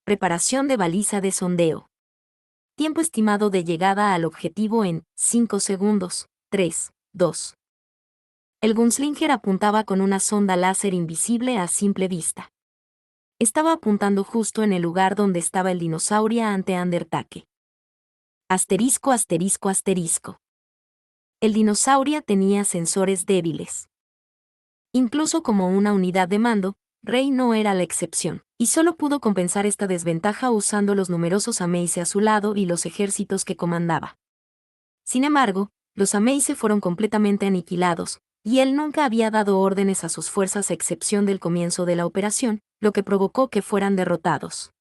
Speaker 1: Preparación de baliza de sondeo. Tiempo estimado de llegada al objetivo en 5 segundos. 3, 2. El Gunslinger apuntaba con una sonda láser invisible a simple vista. Estaba apuntando justo en el lugar donde estaba el dinosaurio ante Undertake. Asterisco, asterisco, asterisco. El dinosaurio tenía sensores débiles. Incluso como una unidad de mando, Rey no era la excepción, y solo pudo compensar esta desventaja usando los numerosos Ameise a su lado y los ejércitos que comandaba. Sin embargo, los Ameise fueron completamente aniquilados, y él nunca había dado órdenes a sus fuerzas a excepción del comienzo de la operación, lo que provocó que fueran derrotados.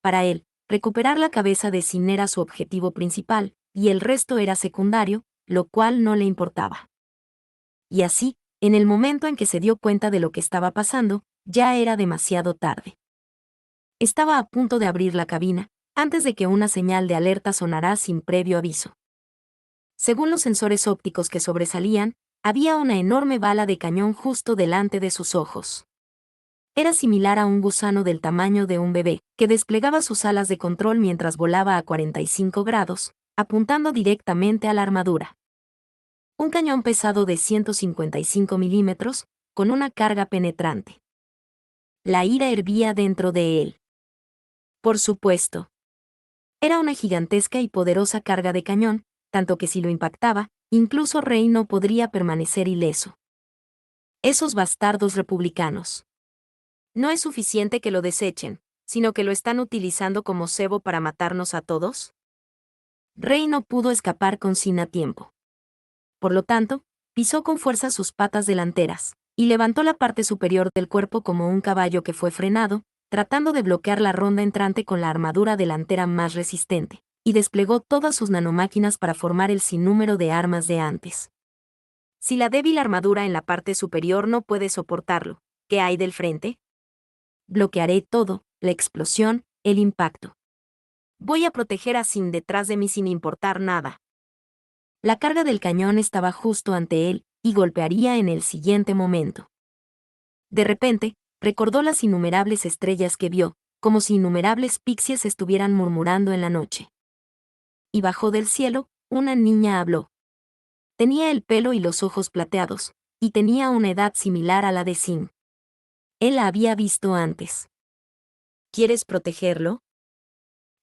Speaker 1: Para él, recuperar la cabeza de Sin era su objetivo principal, y el resto era secundario, lo cual no le importaba. Y así, en el momento en que se dio cuenta de lo que estaba pasando, ya era demasiado tarde. Estaba a punto de abrir la cabina, antes de que una señal de alerta sonara sin previo aviso. Según los sensores ópticos que sobresalían, había una enorme bala de cañón justo delante de sus ojos. Era similar a un gusano del tamaño de un bebé, que desplegaba sus alas de control mientras volaba a 45 grados, apuntando directamente a la armadura. Un cañón pesado de 155 milímetros, con una carga penetrante. La ira hervía dentro de él. Por supuesto. Era una gigantesca y poderosa carga de cañón, tanto que si lo impactaba, incluso Rey no podría permanecer ileso. Esos bastardos republicanos. No es suficiente que lo desechen, sino que lo están utilizando como cebo para matarnos a todos. Rey no pudo escapar con Sin a tiempo. Por lo tanto, pisó con fuerza sus patas delanteras, y levantó la parte superior del cuerpo como un caballo que fue frenado, tratando de bloquear la ronda entrante con la armadura delantera más resistente, y desplegó todas sus nanomáquinas para formar el sinnúmero de armas de antes. Si la débil armadura en la parte superior no puede soportarlo, ¿qué hay del frente? Bloquearé todo, la explosión, el impacto. Voy a proteger a Sin detrás de mí sin importar nada. La carga del cañón estaba justo ante él, y golpearía en el siguiente momento. De repente, recordó las innumerables estrellas que vio, como si innumerables pixies estuvieran murmurando en la noche. Y bajó del cielo, una niña habló. Tenía el pelo y los ojos plateados, y tenía una edad similar a la de Sin. Él la había visto antes. ¿Quieres protegerlo?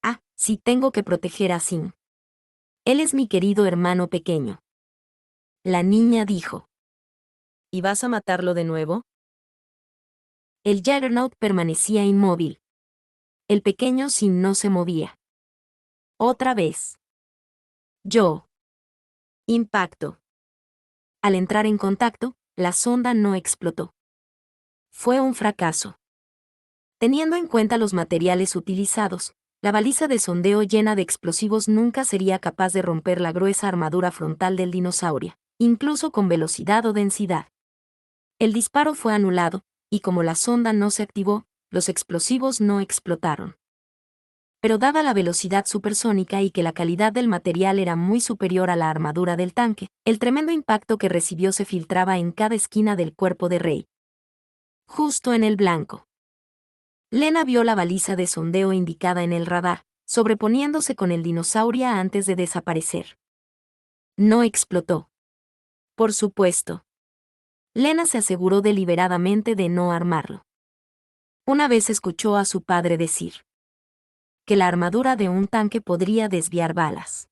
Speaker 1: Ah, sí, tengo que proteger a Sin. Él es mi querido hermano pequeño. La niña dijo. ¿Y vas a matarlo de nuevo? El Juggernaut permanecía inmóvil. El pequeño Sin no se movía. Otra vez. Yo. Impacto. Al entrar en contacto, la sonda no explotó. Fue un fracaso. Teniendo en cuenta los materiales utilizados, la baliza de sondeo llena de explosivos nunca sería capaz de romper la gruesa armadura frontal del dinosaurio, incluso con velocidad o densidad. El disparo fue anulado, y como la sonda no se activó, los explosivos no explotaron. Pero dada la velocidad supersónica y que la calidad del material era muy superior a la armadura del tanque, el tremendo impacto que recibió se filtraba en cada esquina del cuerpo de Rey. Justo en el blanco. Lena vio la baliza de sondeo indicada en el radar, sobreponiéndose con el dinosaurio antes de desaparecer. No explotó. Por supuesto. Lena se aseguró deliberadamente de no armarlo. Una vez escuchó a su padre decir que la armadura de un tanque podría desviar balas.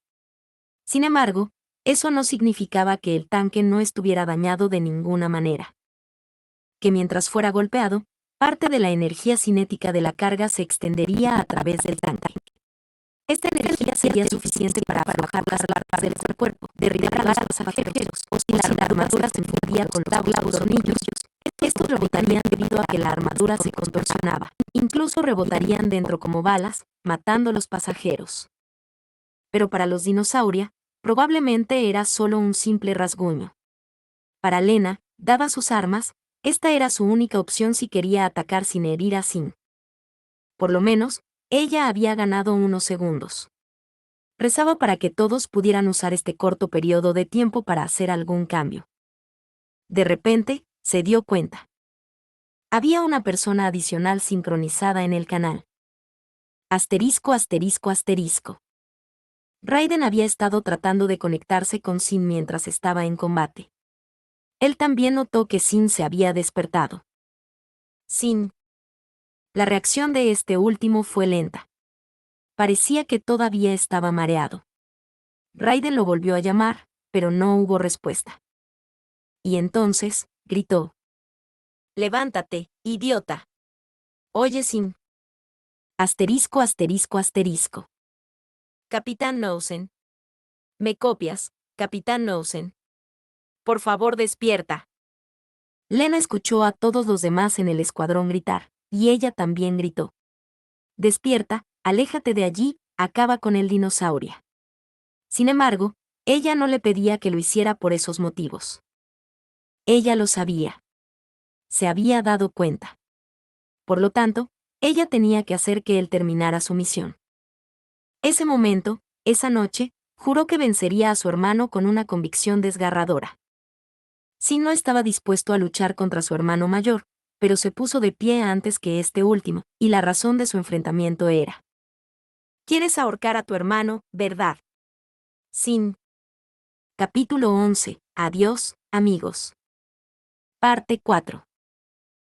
Speaker 1: Sin embargo, eso no significaba que el tanque no estuviera dañado de ninguna manera. Que mientras fuera golpeado, parte de la energía cinética de la carga se extendería a través del tanque. Esta energía sería suficiente para aflojar las larvas del cuerpo, derribar a los pasajeros, o si la armadura se fundía con los clavos o tornillos. Estos rebotarían debido a que la armadura se contorsionaba. Incluso rebotarían dentro como balas, matando a los pasajeros. Pero para los dinosaurios, probablemente era solo un simple rasguño. Para Lena, dadas sus armas, esta era su única opción si quería atacar sin herir a Sin. Por lo menos, ella había ganado unos segundos. Rezaba para que todos pudieran usar este corto periodo de tiempo para hacer algún cambio. De repente, se dio cuenta. Había una persona adicional sincronizada en el canal. Asterisco, asterisco, asterisco. Raiden había estado tratando de conectarse con Sin mientras estaba en combate. Él también notó que Sin se había despertado. Sin. La reacción de este último fue lenta. Parecía que todavía estaba mareado. Raiden lo volvió a llamar, pero no hubo respuesta. Y entonces, gritó. Levántate, idiota. Oye, Sin. Asterisco, asterisco, asterisco. Capitán Knowsen. ¿Me copias, Capitán Knowsen? Por favor, despierta. Lena escuchó a todos los demás en el escuadrón gritar, y ella también gritó. Despierta, aléjate de allí, acaba con el dinosaurio. Sin embargo, ella no le pedía que lo hiciera por esos motivos. Ella lo sabía. Se había dado cuenta. Por lo tanto, ella tenía que hacer que él terminara su misión. Ese momento, esa noche, juró que vencería a su hermano con una convicción desgarradora. Sin no estaba dispuesto a luchar contra su hermano mayor, pero se puso de pie antes que este último, y la razón de su enfrentamiento era: ¿quieres ahorcar a tu hermano, verdad? Sin. Capítulo 11. Adiós, amigos. Parte 4.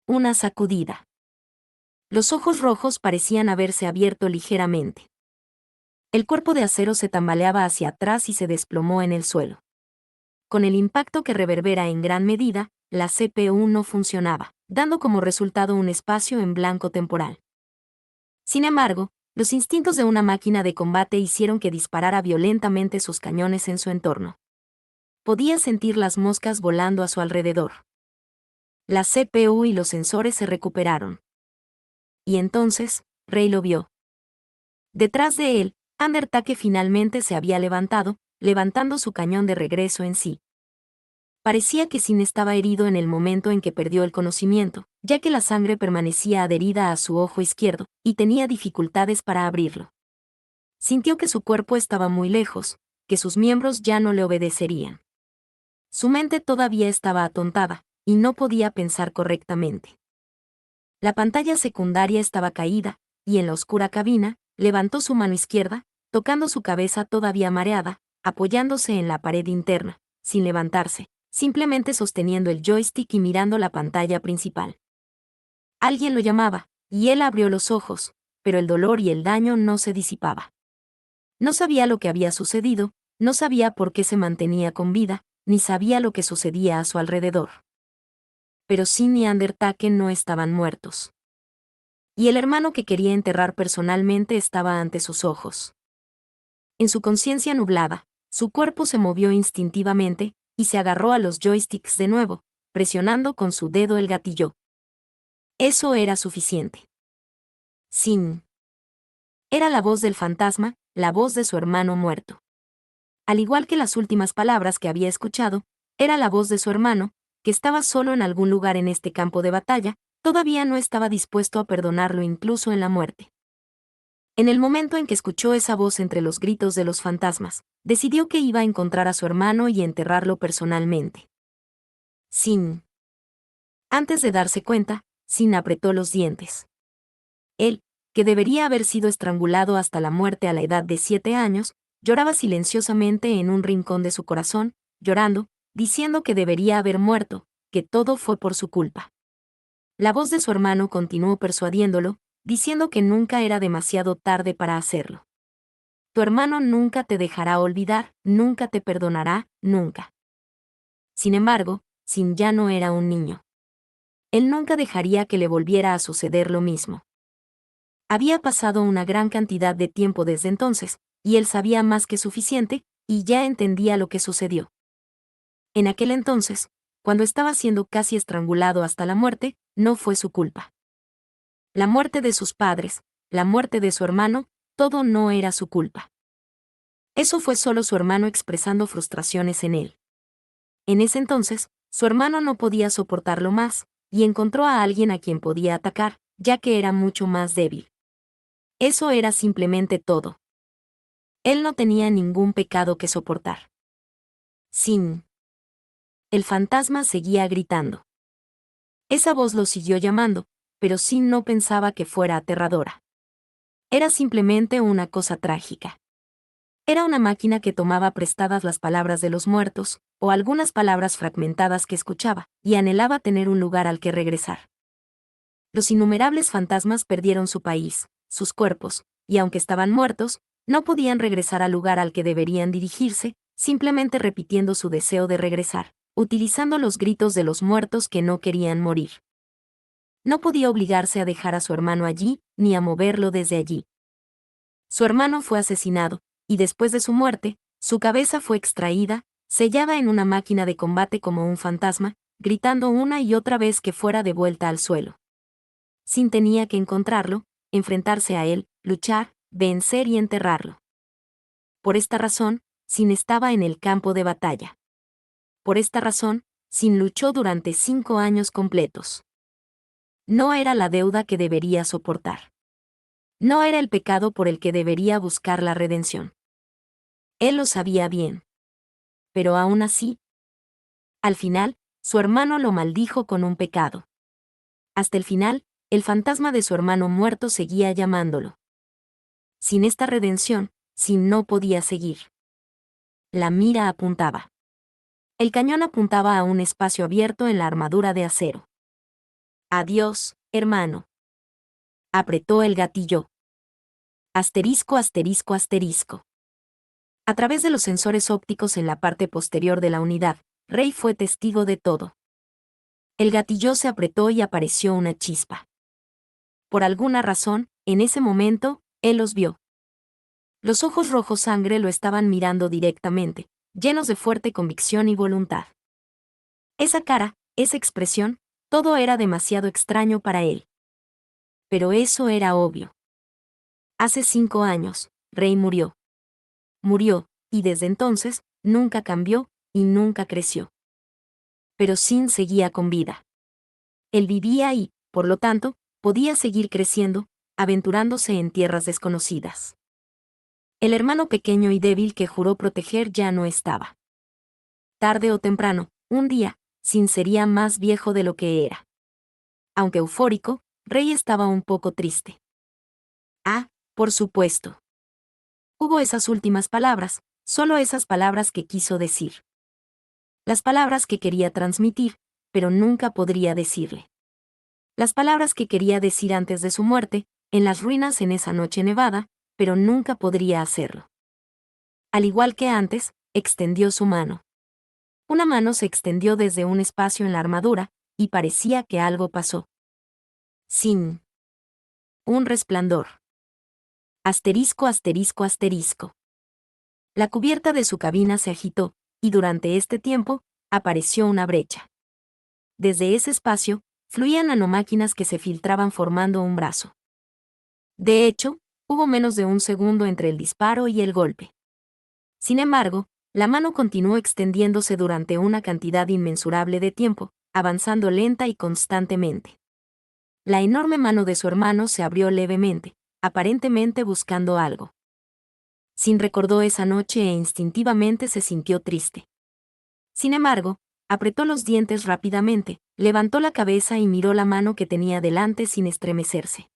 Speaker 1: Una sacudida. Los ojos rojos parecían haberse abierto ligeramente. El cuerpo de acero se tambaleaba hacia atrás y se desplomó en el suelo. Con el impacto que reverbera en gran medida, la CPU no funcionaba, dando como resultado un espacio en blanco temporal. Sin embargo, los instintos de una máquina de combate hicieron que disparara violentamente sus cañones en su entorno. Podía sentir las moscas volando a su alrededor. La CPU y los sensores se recuperaron. Y entonces, Rey lo vio. Detrás de él, Undertake finalmente se había levantado, levantando su cañón de regreso en sí. Parecía que Sin estaba herido en el momento en que perdió el conocimiento, ya que la sangre permanecía adherida a su ojo izquierdo, y tenía dificultades para abrirlo. Sintió que su cuerpo estaba muy lejos, que sus miembros ya no le obedecerían. Su mente todavía estaba atontada, y no podía pensar correctamente. La pantalla secundaria estaba caída, y en la oscura cabina, levantó su mano izquierda, tocando su cabeza todavía mareada, apoyándose en la pared interna, sin levantarse, simplemente sosteniendo el joystick y mirando la pantalla principal. Alguien lo llamaba, y él abrió los ojos, pero el dolor y el daño no se disipaba. No sabía lo que había sucedido, no sabía por qué se mantenía con vida, ni sabía lo que sucedía a su alrededor. Pero Sin y Undertake no estaban muertos. Y el hermano que quería enterrar personalmente estaba ante sus ojos. En su conciencia nublada, su cuerpo se movió instintivamente, y se agarró a los joysticks de nuevo, presionando con su dedo el gatillo. Eso era suficiente. Sin. Era la voz del fantasma, la voz de su hermano muerto. Al igual que las últimas palabras que había escuchado, era la voz de su hermano, que estaba solo en algún lugar en este campo de batalla, todavía no estaba dispuesto a perdonarlo incluso en la muerte. En el momento en que escuchó esa voz entre los gritos de los fantasmas, decidió que iba a encontrar a su hermano y enterrarlo personalmente. Sin. Antes de darse cuenta, Sin apretó los dientes. Él, que debería haber sido estrangulado hasta la muerte a la edad de 7 años, lloraba silenciosamente en un rincón de su corazón, llorando, diciendo que debería haber muerto, que todo fue por su culpa. La voz de su hermano continuó persuadiéndolo, diciendo que nunca era demasiado tarde para hacerlo. Tu hermano nunca te dejará olvidar, nunca te perdonará, nunca. Sin embargo, Sin ya no era un niño. Él nunca dejaría que le volviera a suceder lo mismo. Había pasado una gran cantidad de tiempo desde entonces, y él sabía más que suficiente, y ya entendía lo que sucedió. En aquel entonces, cuando estaba siendo casi estrangulado hasta la muerte, no fue su culpa. La muerte de sus padres, la muerte de su hermano, todo no era su culpa. Eso fue solo su hermano expresando frustraciones en él. En ese entonces, su hermano no podía soportarlo más, y encontró a alguien a quien podía atacar, ya que era mucho más débil. Eso era simplemente todo. Él no tenía ningún pecado que soportar. Sin. El fantasma seguía gritando. Esa voz lo siguió llamando, pero Sin no pensaba que fuera aterradora. Era simplemente una cosa trágica. Era una máquina que tomaba prestadas las palabras de los muertos, o algunas palabras fragmentadas que escuchaba, y anhelaba tener un lugar al que regresar. Los innumerables fantasmas perdieron su país, sus cuerpos, y aunque estaban muertos, no podían regresar al lugar al que deberían dirigirse, simplemente repitiendo su deseo de regresar, utilizando los gritos de los muertos que no querían morir. No podía obligarse a dejar a su hermano allí, ni a moverlo desde allí. Su hermano fue asesinado, y después de su muerte, su cabeza fue extraída, sellada en una máquina de combate como un fantasma, gritando una y otra vez que fuera de vuelta al suelo. Sin tenía que encontrarlo, enfrentarse a él, luchar, vencer y enterrarlo. Por esta razón, Sin estaba en el campo de batalla. Por esta razón, Sin luchó durante 5 años completos. No era la deuda que debería soportar. No era el pecado por el que debería buscar la redención. Él lo sabía bien. Pero aún así, al final, su hermano lo maldijo con un pecado. Hasta el final, el fantasma de su hermano muerto seguía llamándolo. Sin esta redención, Sin no podía seguir. La mira apuntaba. El cañón apuntaba a un espacio abierto en la armadura de acero. Adiós, hermano. Apretó el gatillo. Asterisco, asterisco, asterisco. A través de los sensores ópticos en la parte posterior de la unidad, Rey fue testigo de todo. El gatillo se apretó y apareció una chispa. Por alguna razón, en ese momento, él los vio. Los ojos rojos sangre lo estaban mirando directamente, llenos de fuerte convicción y voluntad. Esa cara, esa expresión, todo era demasiado extraño para él. Pero eso era obvio. Hace 5 años, Rey murió. Murió, y desde entonces, nunca cambió, y nunca creció. Pero Sin seguía con vida. Él vivía y, por lo tanto, podía seguir creciendo, aventurándose en tierras desconocidas. El hermano pequeño y débil que juró proteger ya no estaba. Tarde o temprano, un día, Sin sería más viejo de lo que era. Aunque eufórico, Rey estaba un poco triste. Ah, por supuesto. Hubo esas últimas palabras, solo esas palabras que quiso decir. Las palabras que quería transmitir, pero nunca podría decirle. Las palabras que quería decir antes de su muerte, en las ruinas en esa noche nevada, pero nunca podría hacerlo. Al igual que antes, extendió su mano. Una mano se extendió desde un espacio en la armadura, y parecía que algo pasó. Sin. Un resplandor. Asterisco, asterisco, asterisco. La cubierta de su cabina se agitó, y durante este tiempo, apareció una brecha. Desde ese espacio, fluían nanomáquinas que se filtraban formando un brazo. De hecho, hubo menos de un segundo entre el disparo y el golpe. Sin embargo, la mano continuó extendiéndose durante una cantidad inmensurable de tiempo, avanzando lenta y constantemente. La enorme mano de su hermano se abrió levemente, aparentemente buscando algo. Sin recordó esa noche e instintivamente se sintió triste. Sin embargo, apretó los dientes rápidamente, levantó la cabeza y miró la mano que tenía delante sin estremecerse.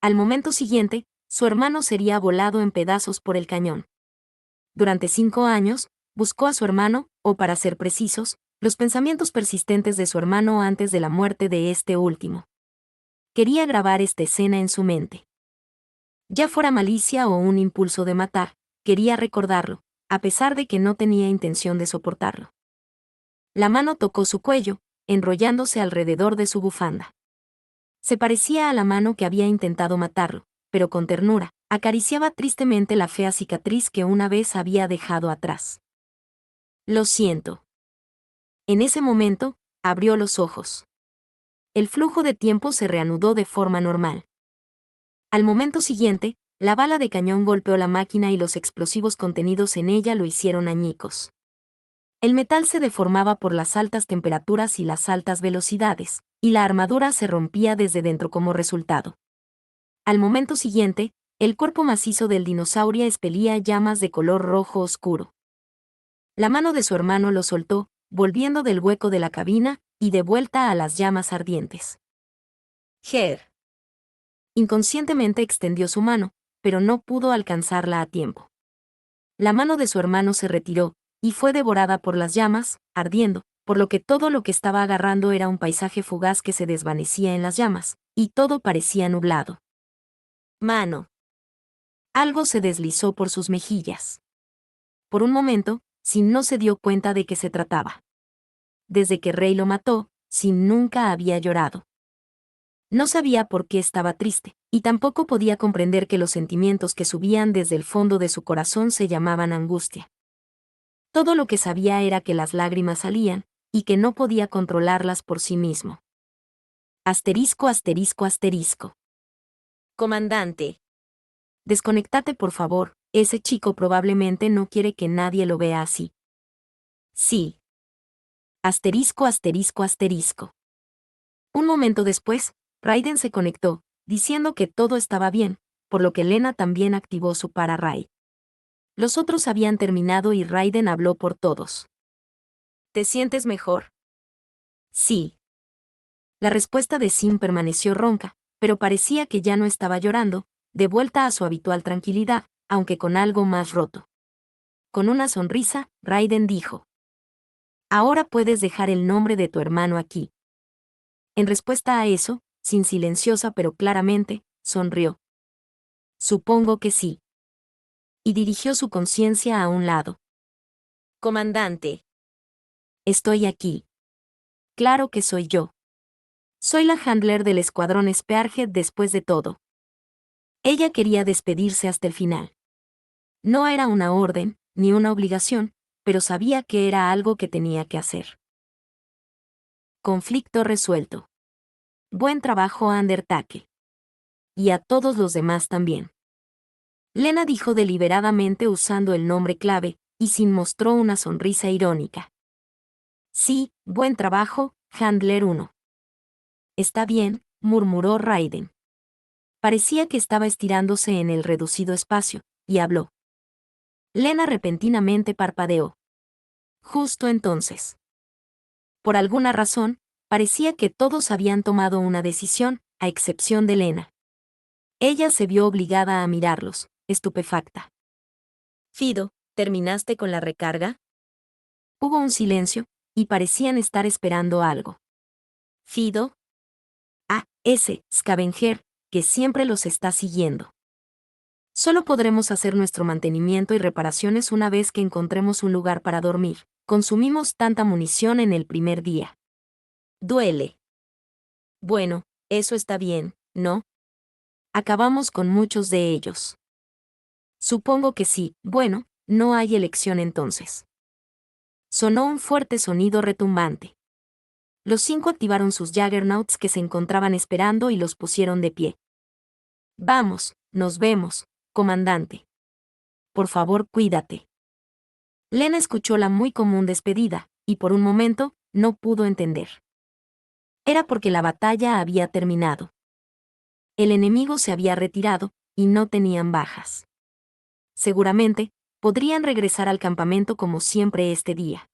Speaker 1: Al momento siguiente, su hermano sería volado en pedazos por el cañón. Durante 5 años, buscó a su hermano, o para ser precisos, los pensamientos persistentes de su hermano antes de la muerte de este último. Quería grabar esta escena en su mente. Ya fuera malicia o un impulso de matar, quería recordarlo, a pesar de que no tenía intención de soportarlo. La mano tocó su cuello, enrollándose alrededor de su bufanda. Se parecía a la mano que había intentado matarlo, pero con ternura, acariciaba tristemente la fea cicatriz que una vez había dejado atrás. Lo siento. En ese momento, abrió los ojos. El flujo de tiempo se reanudó de forma normal. Al momento siguiente, la bala de cañón golpeó la máquina y los explosivos contenidos en ella lo hicieron añicos. El metal se deformaba por las altas temperaturas y las altas velocidades, y la armadura se rompía desde dentro como resultado. Al momento siguiente, el cuerpo macizo del dinosaurio expelía llamas de color rojo oscuro. La mano de su hermano lo soltó, volviendo del hueco de la cabina, y de vuelta a las llamas ardientes. Ger. Inconscientemente extendió su mano, pero no pudo alcanzarla a tiempo. La mano de su hermano se retiró, y fue devorada por las llamas, ardiendo, por lo que todo lo que estaba agarrando era un paisaje fugaz que se desvanecía en las llamas, y todo parecía nublado. Mano. Algo se deslizó por sus mejillas. Por un momento, Sin no se dio cuenta de qué se trataba. Desde que Rey lo mató, Sin nunca había llorado. No sabía por qué estaba triste, y tampoco podía comprender que los sentimientos que subían desde el fondo de su corazón se llamaban angustia. Todo lo que sabía era que las lágrimas salían, y que no podía controlarlas por sí mismo. Asterisco, asterisco, asterisco. Comandante. Desconectate por favor, ese chico probablemente no quiere que nadie lo vea así. Sí. Asterisco, asterisco, asterisco. Un momento después, Raiden se conectó, diciendo que todo estaba bien, por lo que Lena también activó su para-Raid. Los otros habían terminado y Raiden habló por todos. ¿Te sientes mejor? Sí. La respuesta de Sim permaneció ronca, pero parecía que ya no estaba llorando, de vuelta a su habitual tranquilidad, aunque con algo más roto. Con una sonrisa, Raiden dijo: Ahora puedes dejar el nombre de tu hermano aquí. En respuesta a eso, Sim silenciosa pero claramente, sonrió. Supongo que sí. Y dirigió su conciencia a un lado. Comandante. Estoy aquí. Claro que soy yo. Soy la handler del escuadrón Spearhead después de todo. Ella quería despedirse hasta el final. No era una orden, ni una obligación, pero sabía que era algo que tenía que hacer. Conflicto resuelto. Buen trabajo, Undertake. Y a todos los demás también. Lena dijo deliberadamente usando el nombre clave, y Sin mostró una sonrisa irónica. Sí, buen trabajo, Handler 1. Está bien, murmuró Raiden. Parecía que estaba estirándose en el reducido espacio, y habló. Lena repentinamente parpadeó. Justo entonces. Por alguna razón, parecía que todos habían tomado una decisión, a excepción de Lena. Ella se vio obligada a mirarlos, estupefacta. Fido, ¿terminaste con la recarga? Hubo un silencio, y parecían estar esperando algo. Fido. Ah, ese, Scavenger, que siempre los está siguiendo. Solo podremos hacer nuestro mantenimiento y reparaciones una vez que encontremos un lugar para dormir. Consumimos tanta munición en el primer día. Duele. Bueno, eso está bien, ¿no? Acabamos con muchos de ellos. Supongo que sí, bueno, no hay elección entonces. Sonó un fuerte sonido retumbante. Los 5 activaron sus Juggernauts que se encontraban esperando y los pusieron de pie. Vamos, nos vemos, comandante. Por favor, cuídate. Lena escuchó la muy común despedida, y por un momento, no pudo entender. Era porque la batalla había terminado. El enemigo se había retirado, y no tenían bajas. Seguramente, podrían regresar al campamento como siempre este día.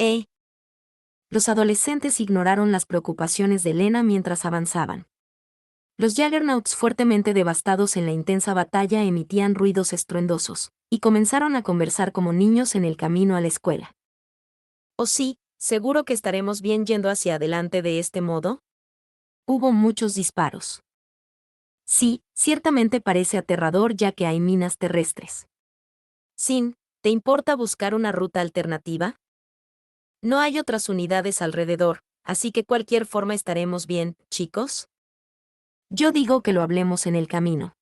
Speaker 1: Eh. Los adolescentes ignoraron las preocupaciones de Lena mientras avanzaban. Los Juggernauts fuertemente devastados en la intensa batalla emitían ruidos estruendosos, y comenzaron a conversar como niños en el camino a la escuela. ¿Oh sí, seguro que estaremos bien yendo hacia adelante de este modo? Hubo muchos disparos. Sí, ciertamente parece aterrador ya que hay minas terrestres. Sin, ¿te importa buscar una ruta alternativa? No hay otras unidades alrededor, así que cualquier forma estaremos bien, chicos. Yo digo que lo hablemos en el camino.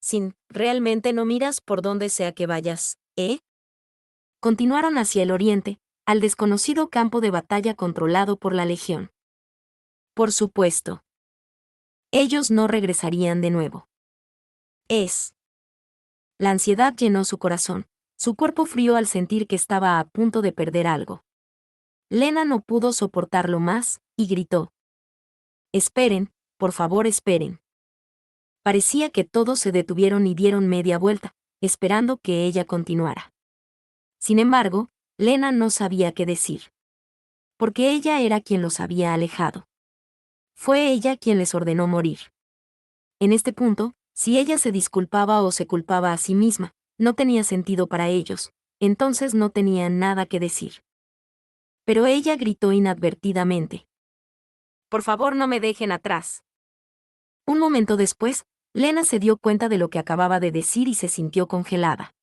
Speaker 1: Sin, ¿realmente no miras por donde sea que vayas, eh? Continuaron hacia el oriente, al desconocido campo de batalla controlado por la Legión. Por supuesto. Ellos no regresarían de nuevo. La ansiedad llenó su corazón, su cuerpo frío al sentir que estaba a punto de perder algo. Lena no pudo soportarlo más, y gritó. Esperen, por favor esperen. Parecía que todos se detuvieron y dieron media vuelta, esperando que ella continuara. Sin embargo, Lena no sabía qué decir. Porque ella era quien los había alejado. Fue ella quien les ordenó morir. En este punto, si ella se disculpaba o se culpaba a sí misma, no tenía sentido para ellos, entonces no tenían nada que decir. Pero ella gritó inadvertidamente. «Por favor, no me dejen atrás». Un momento después, Lena se dio cuenta de lo que acababa de decir y se sintió congelada.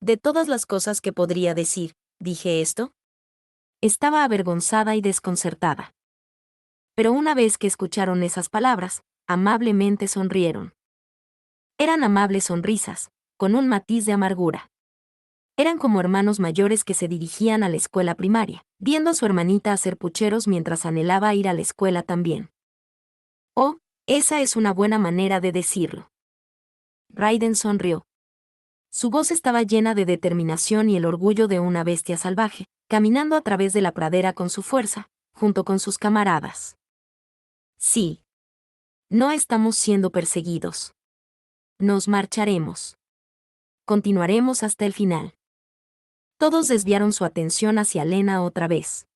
Speaker 1: «De todas las cosas que podría decir, ¿dije esto?». Estaba avergonzada y desconcertada. Pero una vez que escucharon esas palabras, amablemente sonrieron. Eran amables sonrisas, con un matiz de amargura. Eran como hermanos mayores que se dirigían a la escuela primaria, viendo a su hermanita hacer pucheros mientras anhelaba ir a la escuela también. Oh, esa es una buena manera de decirlo. Raiden sonrió. Su voz estaba llena de determinación y el orgullo de una bestia salvaje, caminando a través de la pradera con su fuerza, junto con sus camaradas. Sí. No estamos siendo perseguidos. Nos marcharemos. Continuaremos hasta el final. Todos desviaron su atención hacia Lena otra vez.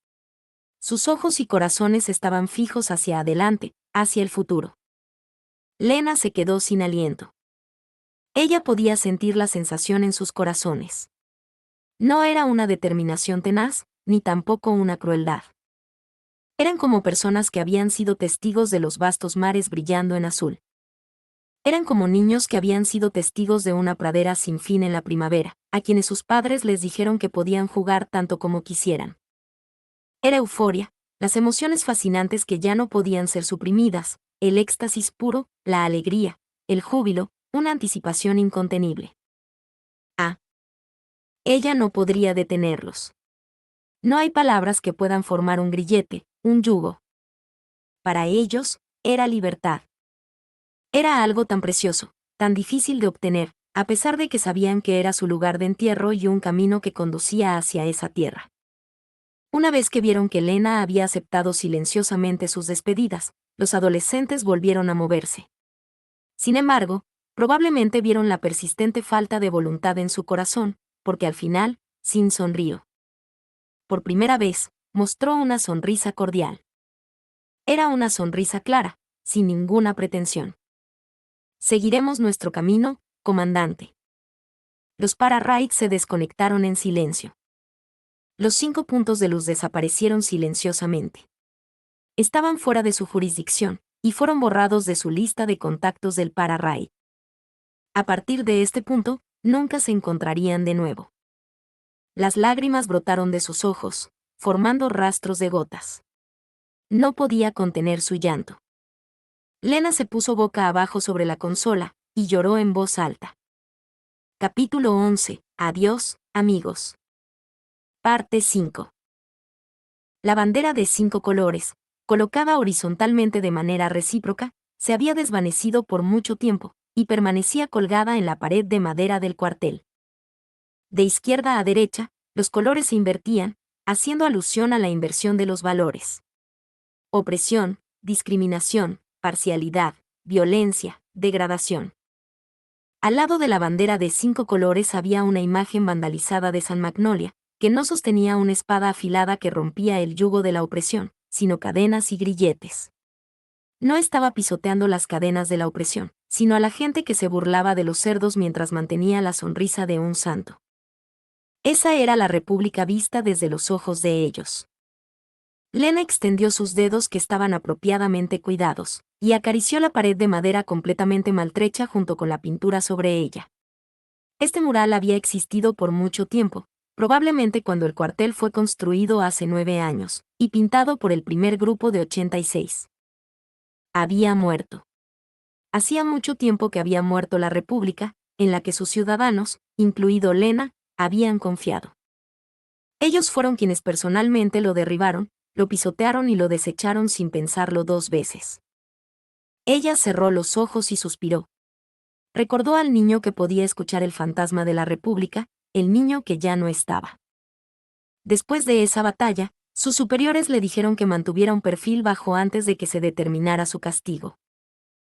Speaker 1: Sus ojos y corazones estaban fijos hacia adelante, hacia el futuro. Lena se quedó sin aliento. Ella podía sentir la sensación en sus corazones. No era una determinación tenaz, ni tampoco una crueldad. Eran como personas que habían sido testigos de los vastos mares brillando en azul. Eran como niños que habían sido testigos de una pradera sin fin en la primavera, a quienes sus padres les dijeron que podían jugar tanto como quisieran. Era euforia, las emociones fascinantes que ya no podían ser suprimidas, el éxtasis puro, la alegría, el júbilo, una anticipación incontenible. Ah. Ella no podría detenerlos. No hay palabras que puedan formar un grillete, un yugo. Para ellos, era libertad. Era algo tan precioso, tan difícil de obtener, a pesar de que sabían que era su lugar de entierro y un camino que conducía hacia esa tierra. Una vez que vieron que Lena había aceptado silenciosamente sus despedidas, los adolescentes volvieron a moverse. Sin embargo, probablemente vieron la persistente falta de voluntad en su corazón, porque al final, Sin sonrió. Por primera vez, mostró una sonrisa cordial. Era una sonrisa clara, sin ninguna pretensión. Seguiremos nuestro camino, comandante. Los para-raid se desconectaron en silencio. Los 5 puntos de luz desaparecieron silenciosamente. Estaban fuera de su jurisdicción, y fueron borrados de su lista de contactos del para-raid. A partir de este punto, nunca se encontrarían de nuevo. Las lágrimas brotaron de sus ojos, formando rastros de gotas. No podía contener su llanto. Lena se puso boca abajo sobre la consola, y lloró en voz alta. Capítulo 11. Adiós, amigos. Parte 5. La bandera de 5 colores, colocada horizontalmente de manera recíproca, se había desvanecido por mucho tiempo, y permanecía colgada en la pared de madera del cuartel. De izquierda a derecha, los colores se invertían, haciendo alusión a la inversión de los valores. Opresión, discriminación, parcialidad, violencia, degradación. Al lado de la bandera de 5 colores había una imagen vandalizada de San Magnolia, que no sostenía una espada afilada que rompía el yugo de la opresión, sino cadenas y grilletes. No estaba pisoteando las cadenas de la opresión, sino a la gente que se burlaba de los cerdos mientras mantenía la sonrisa de un santo. Esa era la república vista desde los ojos de ellos. Lena extendió sus dedos que estaban apropiadamente cuidados, y acarició la pared de madera completamente maltrecha junto con la pintura sobre ella. Este mural había existido por mucho tiempo, probablemente cuando el cuartel fue construido hace 9 años, y pintado por el primer grupo de 86. Había muerto. Hacía mucho tiempo que había muerto la república, en la que sus ciudadanos, incluido Lena, habían confiado. Ellos fueron quienes personalmente lo derribaron, lo pisotearon y lo desecharon sin pensarlo 2 veces. Ella cerró los ojos y suspiró. Recordó al niño que podía escuchar el fantasma de la República, el niño que ya no estaba. Después de esa batalla, sus superiores le dijeron que mantuviera un perfil bajo antes de que se determinara su castigo.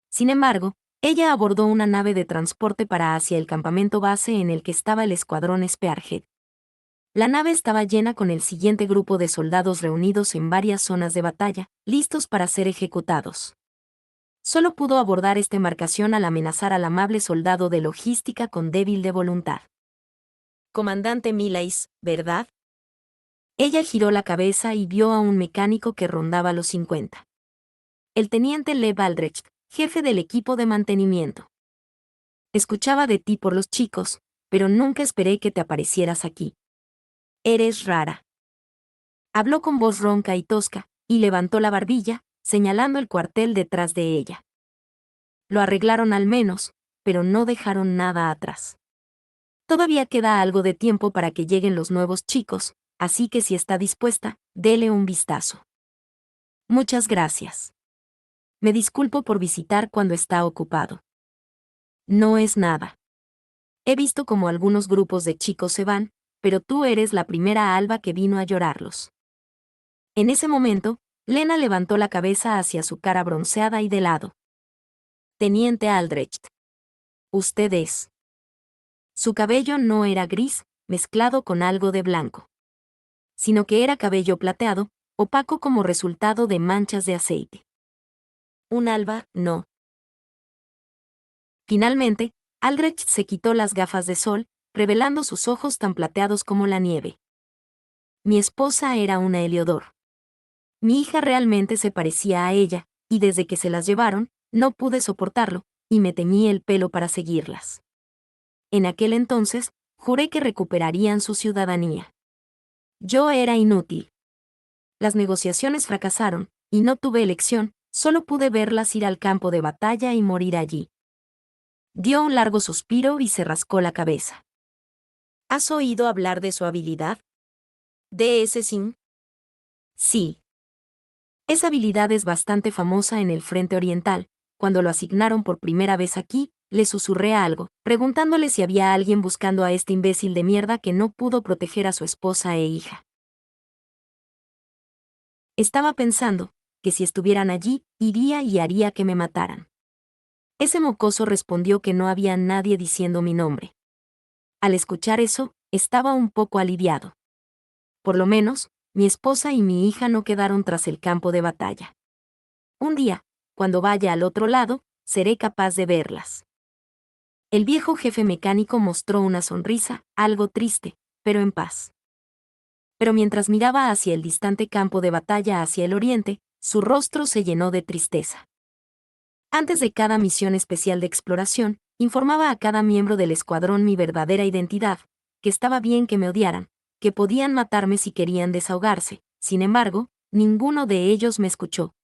Speaker 1: Sin embargo, Ella abordó una nave de transporte para hacia el campamento base en el que estaba el escuadrón Spearhead. La nave estaba llena con el siguiente grupo de soldados reunidos en varias zonas de batalla, listos para ser ejecutados. Solo pudo abordar esta embarcación al amenazar al amable soldado de logística con débil de voluntad. Comandante Millais, ¿verdad? Ella giró la cabeza y vio a un mecánico que rondaba los 50. El teniente Lev Aldrich, jefe del equipo de mantenimiento. Escuchaba de ti por los chicos, pero nunca esperé que te aparecieras aquí. Eres rara. Habló con voz ronca y tosca, y levantó la barbilla, señalando el cuartel detrás de ella. Lo arreglaron al menos, pero no dejaron nada atrás. Todavía queda algo de tiempo para que lleguen los nuevos chicos, así que si está dispuesta, dele un vistazo. Muchas gracias. Me disculpo por visitar cuando está ocupado. No es nada. He visto como algunos grupos de chicos se van, pero tú eres la primera alba que vino a llorarlos. En ese momento, Lena levantó la cabeza hacia su cara bronceada y de lado. Teniente Aldrich. Usted es. Su cabello no era gris, mezclado con algo de blanco, sino que era cabello plateado, opaco como resultado de manchas de aceite. Un alba, no. Finalmente, Aldrich se quitó las gafas de sol, revelando sus ojos tan plateados como la nieve. Mi esposa era una Heliodor. Mi hija realmente se parecía a ella, y desde que se las llevaron, no pude soportarlo, y me teñí el pelo para seguirlas. En aquel entonces, juré que recuperarían su ciudadanía. Yo era inútil. Las negociaciones fracasaron, y no tuve elección, solo pude verlas ir al campo de batalla y morir allí. Dio un largo suspiro y se rascó la cabeza. ¿Has oído hablar de su habilidad? ¿De ese sin? Sí. Esa habilidad es bastante famosa en el frente oriental. Cuando lo asignaron por primera vez aquí, le susurré algo, preguntándole si había alguien buscando a este imbécil de mierda que no pudo proteger a su esposa e hija. Estaba pensando que si estuvieran allí, iría y haría que me mataran. Ese mocoso respondió que no había nadie diciendo mi nombre. Al escuchar eso, estaba un poco aliviado. Por lo menos, mi esposa y mi hija no quedaron tras el campo de batalla. Un día, cuando vaya al otro lado, seré capaz de verlas. El viejo jefe mecánico mostró una sonrisa, algo triste, pero en paz. Pero mientras miraba hacia el distante campo de batalla hacia el oriente, su rostro se llenó de tristeza. Antes de cada misión especial de exploración, informaba a cada miembro del escuadrón mi verdadera identidad, que estaba bien que me odiaran, que podían matarme si querían desahogarse. Sin embargo, ninguno de ellos me escuchó.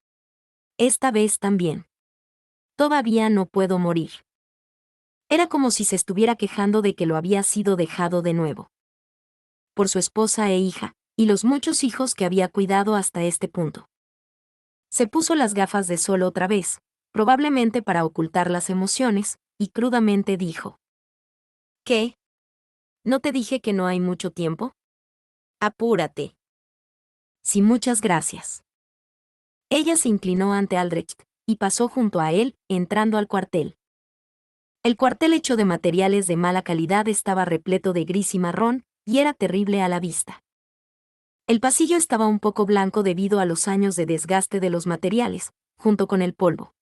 Speaker 1: Esta vez también. Todavía no puedo morir. Era como si se estuviera quejando de que lo había sido dejado de nuevo. Por su esposa e hija, y los muchos hijos que había cuidado hasta este punto. Se puso las gafas de sol otra vez, probablemente para ocultar las emociones, y crudamente dijo: ¿Qué? ¿No te dije que no hay mucho tiempo? Apúrate. Sí, muchas gracias. Ella se inclinó ante Aldrich, y pasó junto a él, entrando al cuartel. El cuartel hecho de materiales de mala calidad estaba repleto de gris y marrón, y era terrible a la vista. El pasillo estaba un poco blanco debido a los años de desgaste de los materiales, junto con el polvo.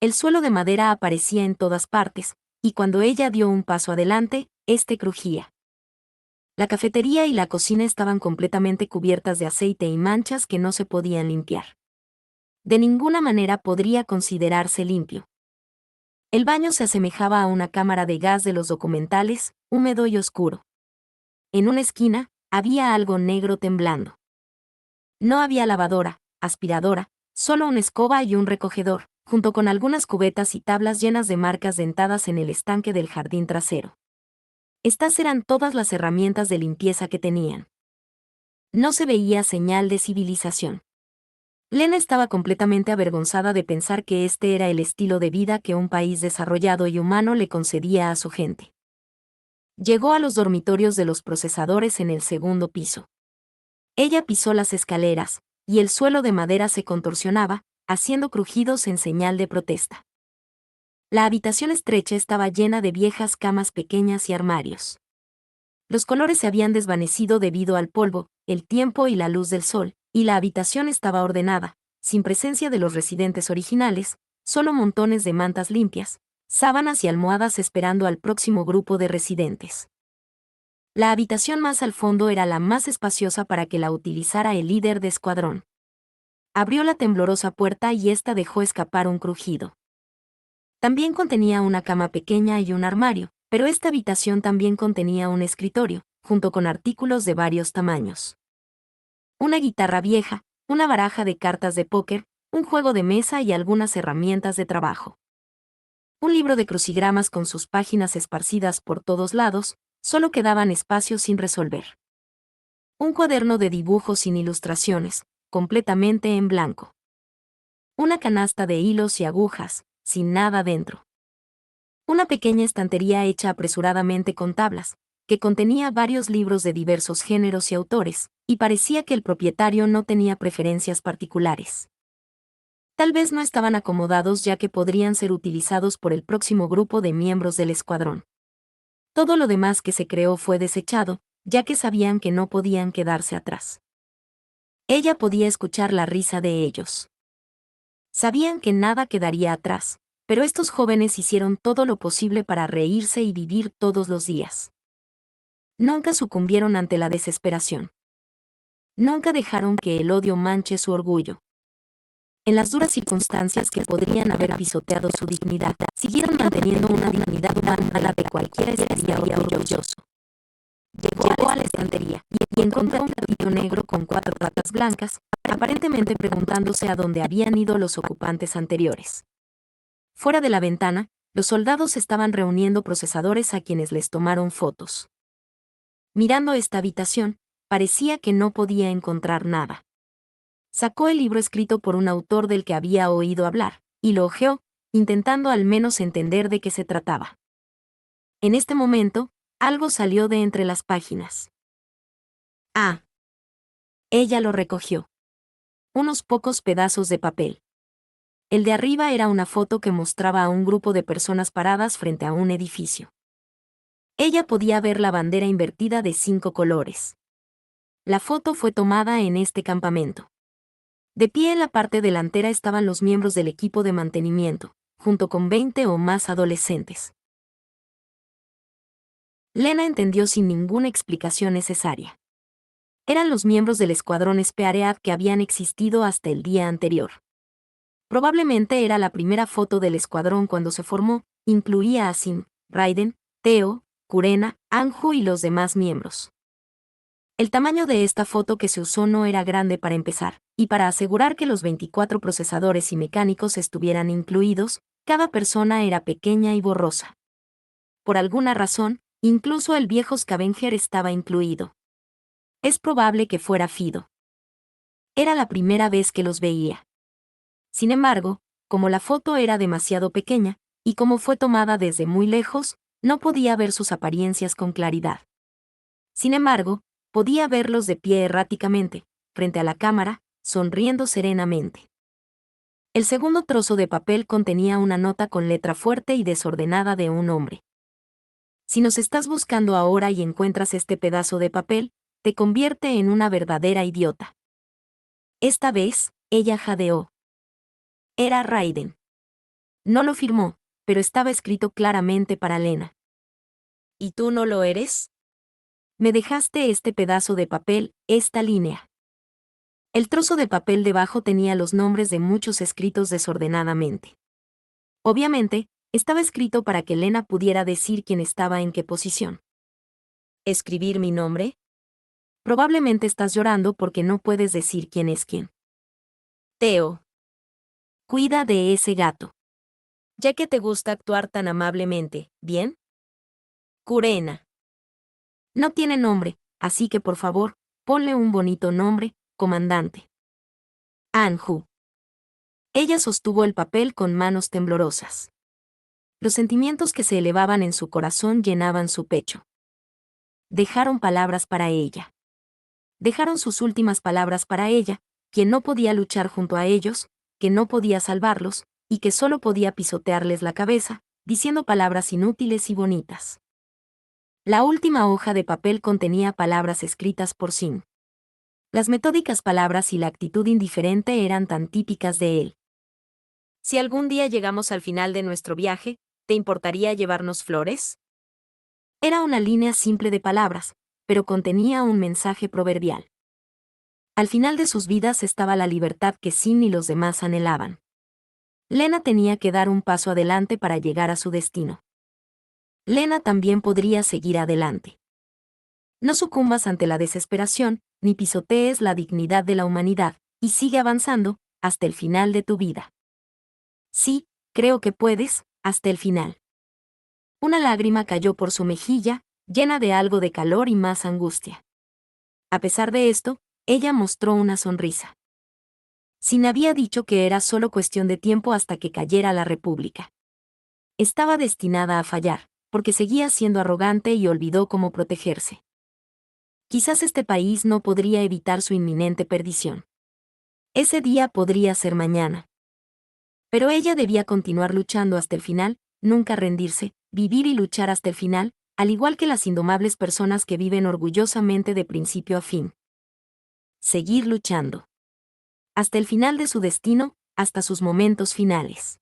Speaker 1: El suelo de madera aparecía en todas partes, y cuando ella dio un paso adelante, este crujía. La cafetería y la cocina estaban completamente cubiertas de aceite y manchas que no se podían limpiar. De ninguna manera podría considerarse limpio. El baño se asemejaba a una cámara de gas de los documentales, húmedo y oscuro. En una esquina, había algo negro temblando. No había lavadora, aspiradora, solo una escoba y un recogedor, junto con algunas cubetas y tablas llenas de marcas dentadas en el estanque del jardín trasero. Estas eran todas las herramientas de limpieza que tenían. No se veía señal de civilización. Lena estaba completamente avergonzada de pensar que este era el estilo de vida que un país desarrollado y humano le concedía a su gente. Llegó a los dormitorios de los procesadores en el segundo piso. Ella pisó las escaleras, y el suelo de madera se contorsionaba, haciendo crujidos en señal de protesta. La habitación estrecha estaba llena de viejas camas pequeñas y armarios. Los colores se habían desvanecido debido al polvo, el tiempo y la luz del sol, y la habitación estaba ordenada, sin presencia de los residentes originales, solo montones de mantas limpias, sábanas y almohadas esperando al próximo grupo de residentes. La habitación más al fondo era la más espaciosa para que la utilizara el líder de escuadrón. Abrió la temblorosa puerta y ésta dejó escapar un crujido. También contenía una cama pequeña y un armario, pero esta habitación también contenía un escritorio, junto con artículos de varios tamaños. Una guitarra vieja, una baraja de cartas de póker, un juego de mesa y algunas herramientas de trabajo. Un libro de crucigramas con sus páginas esparcidas por todos lados, solo quedaban espacios sin resolver. Un cuaderno de dibujos sin ilustraciones, completamente en blanco. Una canasta de hilos y agujas, sin nada dentro. Una pequeña estantería hecha apresuradamente con tablas, que contenía varios libros de diversos géneros y autores, y parecía que el propietario no tenía preferencias particulares. Tal vez no estaban acomodados ya que podrían ser utilizados por el próximo grupo de miembros del escuadrón. Todo lo demás que se creó fue desechado, ya que sabían que no podían quedarse atrás. Ella podía escuchar la risa de ellos. Sabían que nada quedaría atrás, pero estos jóvenes hicieron todo lo posible para reírse y vivir todos los días. Nunca sucumbieron ante la desesperación. Nunca dejaron que el odio manche su orgullo. En las duras circunstancias que podrían haber pisoteado su dignidad, siguieron manteniendo una dignidad humana a la de cualquiera estaría orgulloso. Llegó a la estantería y encontró un platito negro con 4 patas blancas, aparentemente preguntándose a dónde habían ido los ocupantes anteriores. Fuera de la ventana, los soldados estaban reuniendo procesadores a quienes les tomaron fotos. Mirando esta habitación, parecía que no podía encontrar nada. Sacó el libro escrito por un autor del que había oído hablar, y lo hojeó, intentando al menos entender de qué se trataba. En este momento, algo salió de entre las páginas. Ah. Ella lo recogió. Unos pocos pedazos de papel. El de arriba era una foto que mostraba a un grupo de personas paradas frente a un edificio. Ella podía ver la bandera invertida de 5 colores. La foto fue tomada en este campamento. De pie en la parte delantera estaban los miembros del equipo de mantenimiento, junto con 20 o más adolescentes. Lena entendió sin ninguna explicación necesaria. Eran los miembros del escuadrón Spearhead que habían existido hasta el día anterior. Probablemente era la primera foto del escuadrón cuando se formó, incluía a Sim, Raiden, Theo, Kurena, Anju y los demás miembros. El tamaño de esta foto que se usó no era grande para empezar, y para asegurar que los 24 procesadores y mecánicos estuvieran incluidos, cada persona era pequeña y borrosa. Por alguna razón, incluso el viejo Scavenger estaba incluido. Es probable que fuera Fido. Era la primera vez que los veía. Sin embargo, como la foto era demasiado pequeña, y como fue tomada desde muy lejos, no podía ver sus apariencias con claridad. Sin embargo, podía verlos de pie erráticamente, frente a la cámara, sonriendo serenamente. El segundo trozo de papel contenía una nota con letra fuerte y desordenada de un hombre. Si nos estás buscando ahora y encuentras este pedazo de papel, te convierte en una verdadera idiota. Esta vez, ella jadeó. Era Raiden. No lo firmó, pero estaba escrito claramente para Lena. ¿Y tú no lo eres? Me dejaste este pedazo de papel, esta línea. El trozo de papel debajo tenía los nombres de muchos escritos desordenadamente. Obviamente, estaba escrito para que Lena pudiera decir quién estaba en qué posición. ¿Escribir mi nombre? Probablemente estás llorando porque no puedes decir quién es quién. Theo. Cuida de ese gato. Ya que te gusta actuar tan amablemente, ¿bien? Kurena. No tiene nombre, así que por favor, ponle un bonito nombre, comandante. Anju. Ella sostuvo el papel con manos temblorosas. Los sentimientos que se elevaban en su corazón llenaban su pecho. Dejaron palabras para ella. Dejaron sus últimas palabras para ella, quien no podía luchar junto a ellos, que no podía salvarlos, y que solo podía pisotearles la cabeza, diciendo palabras inútiles y bonitas. La última hoja de papel contenía palabras escritas por Sin. Las metódicas palabras y la actitud indiferente eran tan típicas de él. Si algún día llegamos al final de nuestro viaje, ¿te importaría llevarnos flores? Era una línea simple de palabras, pero contenía un mensaje proverbial. Al final de sus vidas estaba la libertad que Sin y los demás anhelaban. Lena tenía que dar un paso adelante para llegar a su destino. Lena también podría seguir adelante. No sucumbas ante la desesperación, ni pisotees la dignidad de la humanidad, y sigue avanzando, hasta el final de tu vida. Sí, creo que puedes, hasta el final. Una lágrima cayó por su mejilla, llena de algo de calor y más angustia. A pesar de esto, ella mostró una sonrisa. Sin había dicho que era solo cuestión de tiempo hasta que cayera la República. Estaba destinada a fallar, porque seguía siendo arrogante y olvidó cómo protegerse. Quizás este país no podría evitar su inminente perdición. Ese día podría ser mañana. Pero ella debía continuar luchando hasta el final, nunca rendirse, vivir y luchar hasta el final, al igual que las indomables personas que viven orgullosamente de principio a fin. Seguir luchando. Hasta el final de su destino, hasta sus momentos finales.